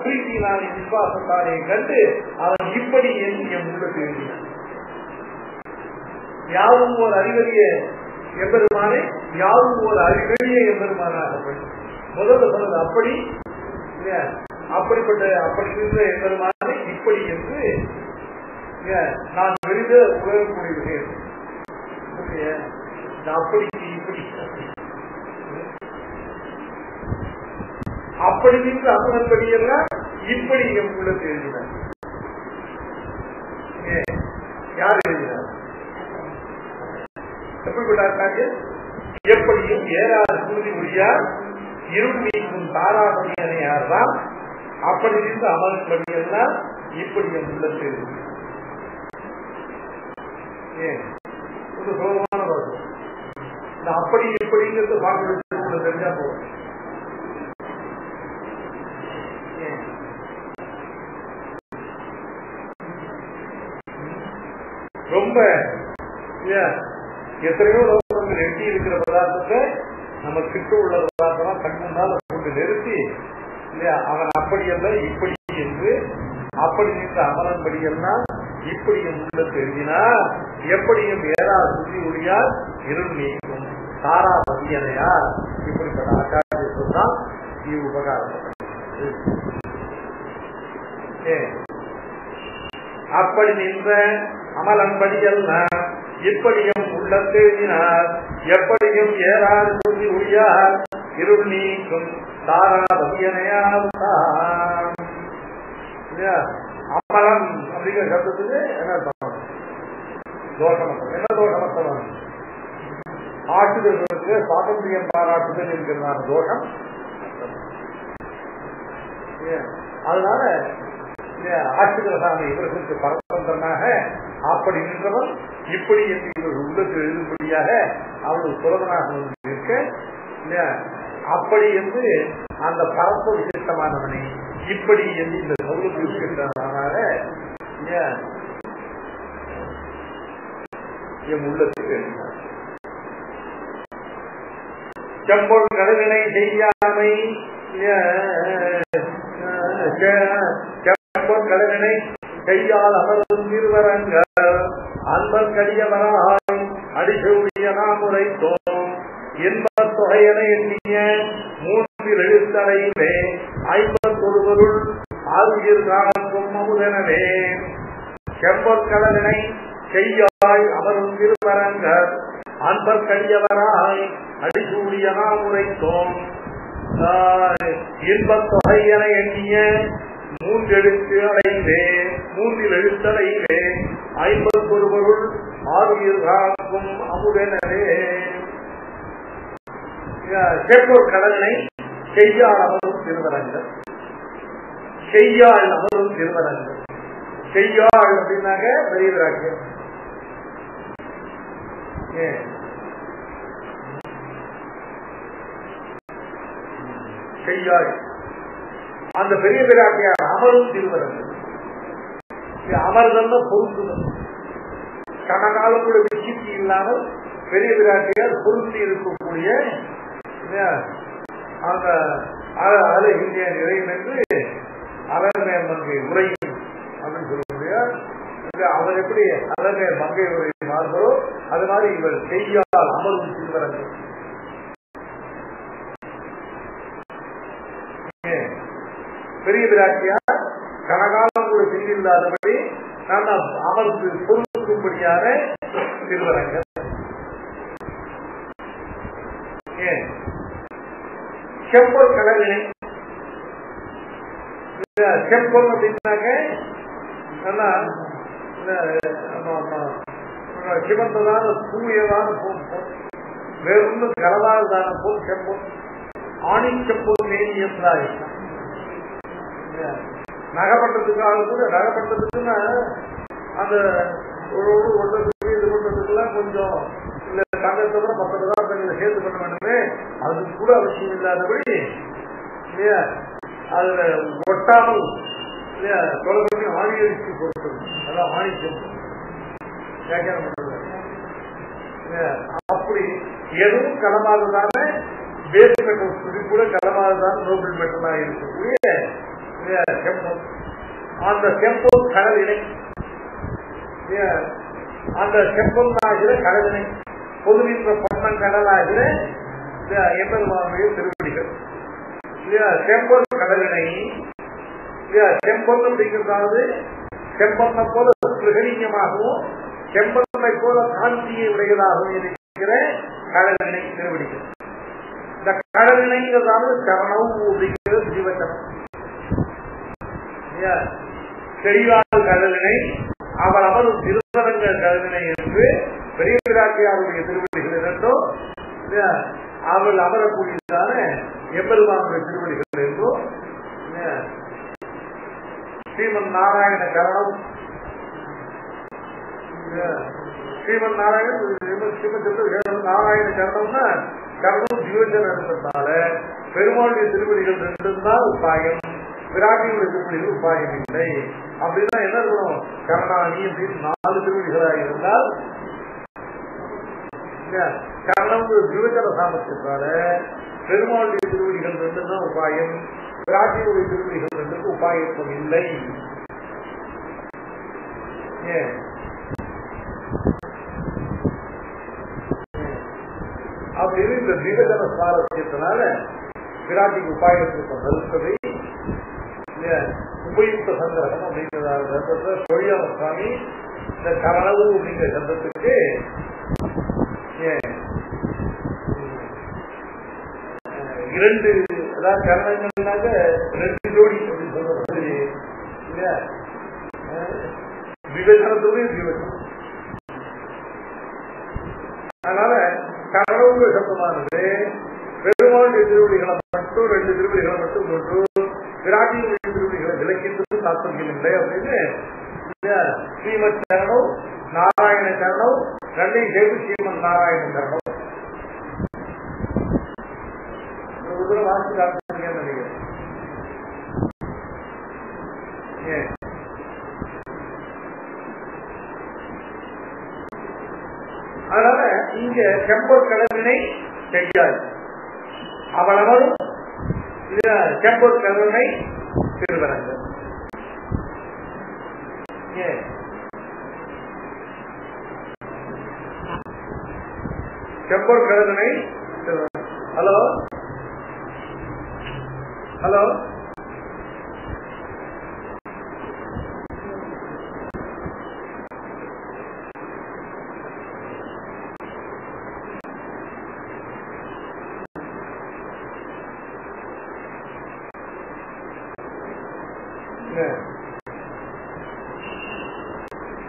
பிரீத்தினாலே விசுவாசத்தாலே கண்டு அவன் இப்படி என்று என் உள்ளது எழுதினான். யாரும் ஒரு அறிவறிய எம்பெருமானே யாரும் ஒரு அறிவறிய எம்பெருமானாக முதல்ல சொன்னது அப்படி அப்படிப்பட்ட அப்படி இருந்த எம்பெருமானே இப்படி என்று நான் வெளித உலகக்கூடிய விஷயம் அப்படி இப்படி அப்படி நின்று அமலப்படியெல்லாம் இப்படி என் உள்ளது எழுதினார். யார் எழுதினார்? எப்படிப்பட்டார்? எப்படியும் ஏறாத சூதி முடியார் இருள் நீக்கும் தாராபதி அணையார் தான் அப்படி இருந்து அமலப்படியெல்லாம் இப்படி என் உள்ளது எழுதினார். ஒரு சுலபமான வருடம் இந்த அப்படி எப்படிங்கிறது பார்க்க தெரிஞ்சா போகும். ரொம்ப எத்தனையோ நம்ம எட்டி இருக்கிற பதார்த்தத்தை நம்ம கிட்ட உள்ள பதார்த்தமா கண்முன்னால கொண்டு நிறுத்தி இல்லையா அவன் அப்படியல்ல இப்படி என்று அப்படி நின்ற அமலன்படியெல்லாம் இப்படி உள்ள தெரிவினார். எப்படியும் ஏறாத சுற்றி ஒழியார் இருள் நீக்கும் தாராபதி அணையார் இப்படிப்பட்ட ஆச்சாரியர்கள் தான் உபகாரம். அப்படி நின்ற அமலன்படியெல்லாம் இப்படியும் உள்ள தெரிவினார். எப்படியும் ஏறாத சுற்றி ஒழியார் இருள் நீக்கும் தாராபதி அணையார் அமலம் அப்படிங்கிற சப்தத்துக்கு என்ன அர்த்தம்? தோஷமத்தம். என்ன தோஷமத்தம்? ஆட்டுதலுக்கு சுவாதந்திரியம் பாராட்டுதல் என்கிறதான தோஷம். அதனால ஆட்டுதலான இவர்களுக்கு பரதந்திரனாக அப்படி நின்றவன் இப்படி என்று இவர்கள் உள்ளத்தில் எழுதும்படியாக அவர்கள் சுலபனாக இருக்க அப்படி என்று அந்த பரப்ப விசிஷ்டமானவனை இப்படி என்று இந்த சௌலப விசிஷ்டனாக என் உள்ளத்துக்கு எழுதினார். செம்பொன் கடலினை செய்யாமை செம்பொன் கடலினை கையால் அமர்ந்தும் நிறுவனங்கள் அன்பன் கடியவராய் அடிசூடிய நாம் உரைத்தோம். இன்பத் தொகையென எண்ணிய மூன்றில் எழுத்தடையிலே 51 பொருள் ஆறுயிர் காக்கும் அமுதனவே செம்பொன் கடலினை செய்யாய் அமரும் திருவரங்கர் அன்பர் கடியவராய் அடிசூடிய உரைத்தோம். இன்பத் தொகை என எண்ணிய மூன்றெழுத்து அடைந்தேன், மூன்றில் எழுத்தடைந்தேன், 51 பொருள் ஆறுயிர் காக்கும் அமுதனே. செப்போர் கடலை செய்யாள் அமரும் திருவரங்கர், செய்யாள் அமரும் திருவரங்கர். செய்யாள் அப்படின்னாக்க பெரிய விராக்கியம். செய்யாள் அந்த பெரிய விராட்டியார் அமரும் திருவரங்கர். அமர்தல் பொருந்துதல், கனகாலம் கூட விசித்தி இல்லாமல் பெரிய விராட்டியார் பொருந்தி இருக்கக்கூடிய அந்த இந்திய நிறைவு என்று அலர்மே மங்கை உரையும் அப்படின்னு சொல்லக்கூடிய அவர் எப்படி அலர்மே மங்கை உரை மாறுகிறோ அது மாதிரி இவர் செய்யால் அமரும் திருவரங்கர். பெரிய விராட்டியார் கனகாலம் கூட சென்றில்லாதபடி நான் அமர்ந்து பொருளுக்கும்படியான திருவரங்கர். செப்பல் கடலினை செப்பல் அப்படின்னாக்க சிவந்ததான தூயதான போல் வேறு கலவாதான போல் செப்பல் ஆணி செப்பல் மேனி என்றாய். நகப்பட்டதுக்காக கூட நகப்பட்டதுக்குன்னா அந்த ஒன்றதுக்கு இது பண்றதுக்கெல்லாம் கொஞ்சம் இல்ல தங்கத்தை கூட 10 பதார்த்தங்களை சேர்த்து பண்ண வேண்டுமே, அது கூட அவசியம் இல்லாதபடி இல்லையா அதுல ஒட்டாமல் இல்லையா தொலை பண்ணி ஆணி அடிச்சு கொடுத்தது. அதான் ஆணி செப்பல் வியாக்கியானம் பண்றது. அப்படி எதுவும் களமாகதான பேஸ் மெட்டல் துணி கூட களமாகதான் நோபல் மெட்டலா இருக்கக்கூடிய செம்பொன். அந்த செம்பொன் கடலினை அந்த செம்பொன் ஆகிற கடலினை பொதுவின்ற பொன்னன் கடலாகிற எம்பெருமானுடைய திருவடிகள் இல்லையா. செம்பொன் கடலினை செம்பொன் அப்படிங்கிறதாவது செம்பொன்னை போல பிரகலீயமாகவும் செம்பொன்னை போல காந்தியை உடையதாகவும் இருக்கிற கடலினை திருவடிகள். இந்த கடலினைங்கிறதாவது சரணம் அப்படிங்கிற ஜீவச்சனம். செய்யாள் கடலினை அவர் அமரும் திருவரங்க கடலினை என்று பெரிய பிராட்டியாருடைய திருவடிகள் என்றும் அவள் அமரக்கூடியதான எம்பெருமானுடைய திருவடிகள் என்றும் ஸ்ரீமன் நாராயண கரணம் ஸ்ரீமன் நாராயணன் நாராயண கரணம்னா கரணம் ஜீவஜன் எடுத்ததால பெருமாளுடைய திருவடிகள் 2 தான் உபாயம், விராட்டியுடைய திருவடிகள் உபாயம் இல்லை. அப்படின்னா என்ன இருக்கணும், கரணாணி அப்படின்னு 4 திருவடிகளாக இருந்தால் கரணம் ஜீவஜன சாமர்த்தியத்தால பெருமாளுடைய திருவடிகள் 2 தான் உபாயம், விராட்டியுடைய திருவடிகள் 2க்கு உபாயத்துவம் இல்லை. அப்படின்னு இந்த ஜீவஜன சாமர்த்தியத்தினால விராட்டிக்கு உபாயத்துவம் மறுப்பதை உபயுக்த சந்திரகம் அப்படிங்கிறத தொழிலாள சுவாமி இந்த கரணவு அப்படிங்கிற சந்தத்துக்கு 2 அதாவது கரணங்கள்னாக்க 2 ஜோடி அப்படின்னு சொல்ற மாதிரி இல்லையா, விவேசனத்தோடு விவேசனம். அதனால கரணவு சப்தமானது பெருமாளுடைய திருவடிகளை மட்டும் 2 திருவடிகளை மட்டும் கொண்டு விராட்டியுடைய திருவடிகளை விளக்கிட்டு தாற்பயம் இல்லை அப்படின்னு ஸ்ரீமத் சரணம் நாராயண சரணம் 2ஐயும் சேர்த்து ஸ்ரீமத் நாராயண சரணம் வாசி காட்டுங்க நினைக்கிறேன். அதனால இங்க செம்பொற் கடலினை செய்யாது அவளவரும் செம்பொற் கடலினை திருவரங்கர். செம்பொற் கடலினை ஹலோ ஹலோ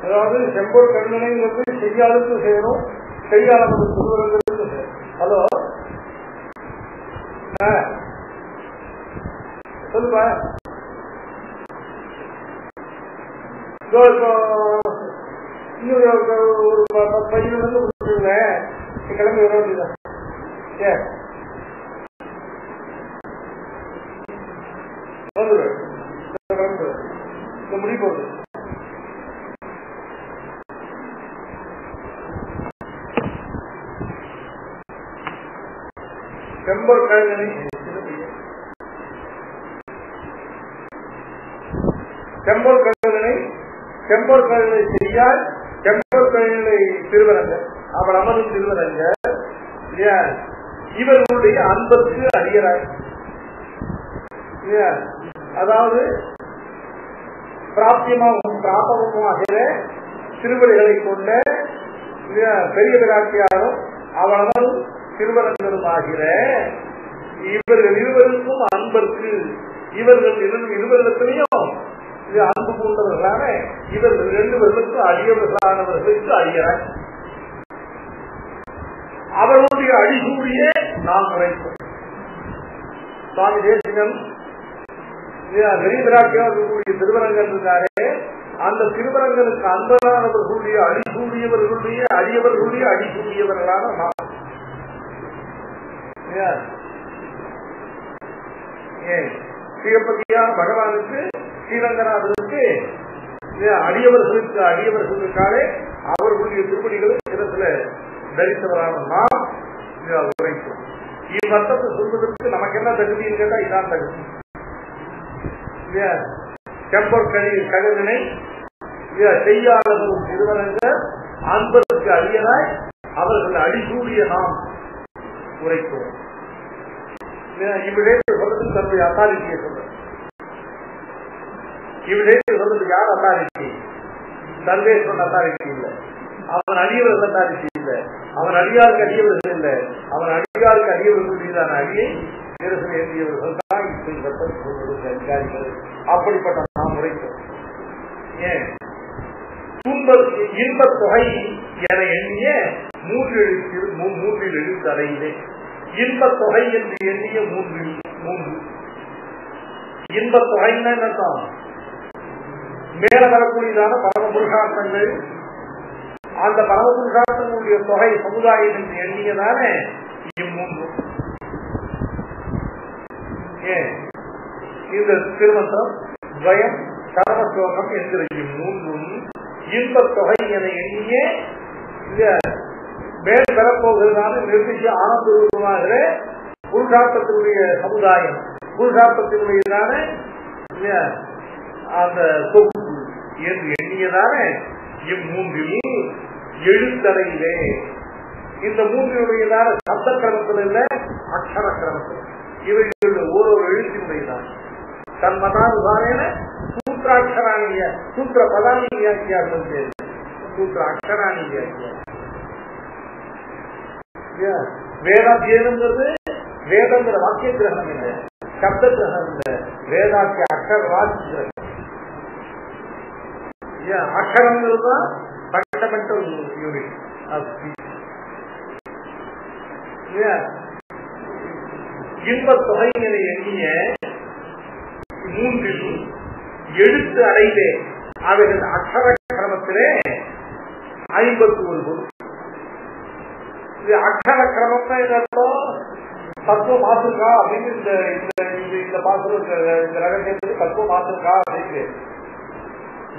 அதாவது செம்பொர் கருணை செய்யாளுக்கு செய்யணும், செய்யாளர்களுக்கு திருவரங்களுக்கு செய்யணும். ஹலோ சொல்லுப்பா. இன்னும் ஒரு 10 நிமிஷம் கொடுத்துருவேன், கிளம்பி வர வேண்டியதான். சரி முடி போகுது. செம்பொர் கழுதனை செம்பொர் கழுதை செய்யால் செம்பொர் கழுதை திருவரங்க அவள் அமரும் திருவரங்க இவர்களுடைய அன்பருக்கு அடியராய். அதாவது பிராபகமும் ஆகிற திருவடிகளை கொண்ட பெரிய பிராட்டியாரும் அவளவரும் திருவரங்கரும் ஆகிற இவர்கள் இருவருக்கும் அன்பருக்கு, இவர்கள் இருவரிடத்திலையும் அன்பு கொண்டவர்களான இவர்கள் 2 பேர்களுக்கு அடியவர்களானவர்களுக்கு அடியராய். அவர்களுடைய அடிசூடியே நாம் உரைப்போம். சுவாமி தேசிகன் பெரிய பிராட்டியாருடைய திருவரங்கன் இருந்தாரே, அந்த திருவரங்கனுக்கு அன்பரானவர்களுடைய அடிசூடியவர்களுடைய அடியவர்களுடைய அடிசூடியவர்களான நாம். சிவபதியான பகவானுக்கு ஸ்ரீரங்கநாதனுக்கு அடியவர்களுக்காக அவர்களுடைய திருப்பணிகளை சிறத்துல தரித்தவரான நாம் உரைப்போம். இவ்வர்த்தத்தை சொல்வதற்கு நமக்கு என்ன தகுதின்னு கேட்டா இதான் தகுதி. செம்பொர் கழுதனை செய்யாளர்களும் திருவரங்க அன்பருக்கு அடியனாய் அவர்கள் அடிசூடிய நாம் உரைப்போம். இவ்விடத்தில் சொல்றதுக்கு தன்னுடைய அத்தாரிட்டியை சொல்ற. இவ்விடத்தில் சொல்றதுக்கு யார் அத்தாரிட்டி? சர்வேஸ்வரன் அத்தாரிட்டி இல்லை, அவன் அடியவர்கள் அத்தாரிட்டி இல்லை, அவன் அடியாருக்கு அடியவர்கள் இல்லை, அவன் அடியாருக்கு அடியவர்கள் மீதான அடியை பேச வேண்டியவர்கள் தான் இப்படி சட்டம் சொல்வதற்கு அதிகாரிகள். அப்படிப்பட்ட நாம் உரைப்போம். ஏன் இன்பத் தொகை என எண்ணிய 3 எழுத்து அறையிலே இன்பத் தொகை என்று எண்ணிய 3 இன்பத் தொகைன்னு என்னத்தான்? மேல வரக்கூடியதான பரமபுருஷார்த்தங்கள், அந்த பரமபுருஷார்த்தங்களுடைய தொகை சமுதாயம் என்று எண்ணியதான இம்மூன்று. ஏன் இந்த திருமந்திரம் துவயம் சரமஸ்லோகம் என்கிற இம்மூன்றும் இன்பத் தொகை என எண்ணிய மேல் பெறப்போகிறதான நிர்திஷ்ட ஆனந்த ரூபமாகிற புருஷார்த்தத்தினுடைய சமுதாயம், புருஷார்த்தத்தினுடையதான அந்த தொகுப்பு என்று எண்ணியதான இம்மூன்றில் எழுத்தறையிலே, இந்த மூன்றினுடையதான சப்த கிரமத்தில் இல்ல அக்ஷர கிரமத்தில், இவைகள் ஓரோ எழுத்தினுடையதான். தன்மதானுசாரேன சூத்திராட்சராணிய சூத்திர பதானி வியாக்கியாசம் பேரு சூத்திர அக்ஷராணி வியாக்கியம். வேதாத்தியனங்கிறது வேதங்கிற வாக்கிய கிரகணம் இல்லை, சப்த கிரகணம் இல்லை, வேதாத்திய அக்ஷர வாக்கிய கிரகணம். அக்ஷரங்கிறது தான் ஃபண்டமெண்டல் யூனிட் ஆஃப் ஸ்பீச். இன்பத் தொகை என எண்ணிய 3 எழுத்து அறையிலே அவைகள் அக்ஷர கிரமத்திலே 51 பொருள். இது அக்ஷர கிரமம் தத்துவ மாத்திருக்கா அப்படின்னு இந்த பாத்திரம் இந்த ரகசியத்துக்கு தத்துவ மாத்திருக்கா அப்படின்னு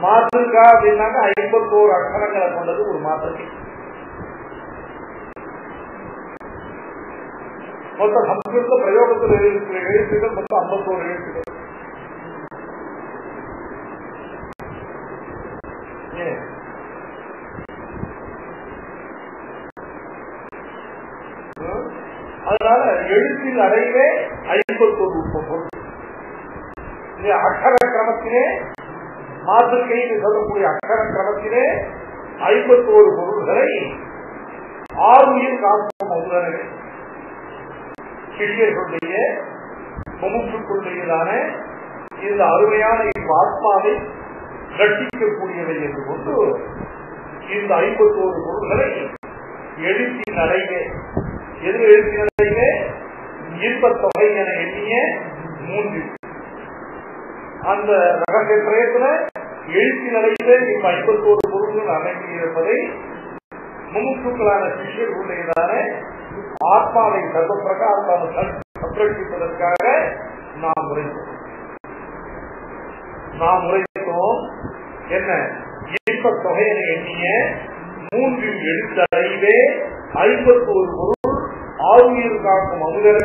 மாத்திருக்கா அப்படின்னாங்க 51 அக்ஷரங்களை கொண்டது ஒரு மாத்திரை. மொத்தம் சம்ஸ்கிருத பிரயோகத்தில் இருக்கிற எழுத்துக்கள் மொத்தம் 51 எழுத்துக்கள். அதனால எழுத்தில் அறையிலே 51 பொருள். அக்ஷர கிரமத்திலே மாத்திருக்கையில் சொல்லக்கூடிய அக்ஷர கிரமத்திலே 51 பொருள்களை 6 உயிர் காக்கும் மௌனரே சிஷியர்களுடைய முமுட்சுக்குள்ளதான இந்த அருமையான ஆத்மாவை ரட்சிக்கக்கூடியவை என்று கொண்டு இந்த 51 பொருள்களை எழுச்சி நடைவே எது எழுச்சி நடைவே இன்பத் தொகை என எண்ணிய 3 அந்த ரகசிய பிரயத்தன எழுச்சி நடையிலே இந்த 51 பொருள்கள் அடங்கியிருப்பதை முமுட்சுக்களான சிஷ்யர்களுடையதான ஆத்மாவை சர்வ பிரகாரத்தால் சம்ரட்சிப்பதற்காக நாம் உரைத்தோம். என்ன இன்பத் தொகை என எண்ணிய 3 எழுத்தடைவே 51 பொருள் ஆளுநர் காக்கும் அமுதரை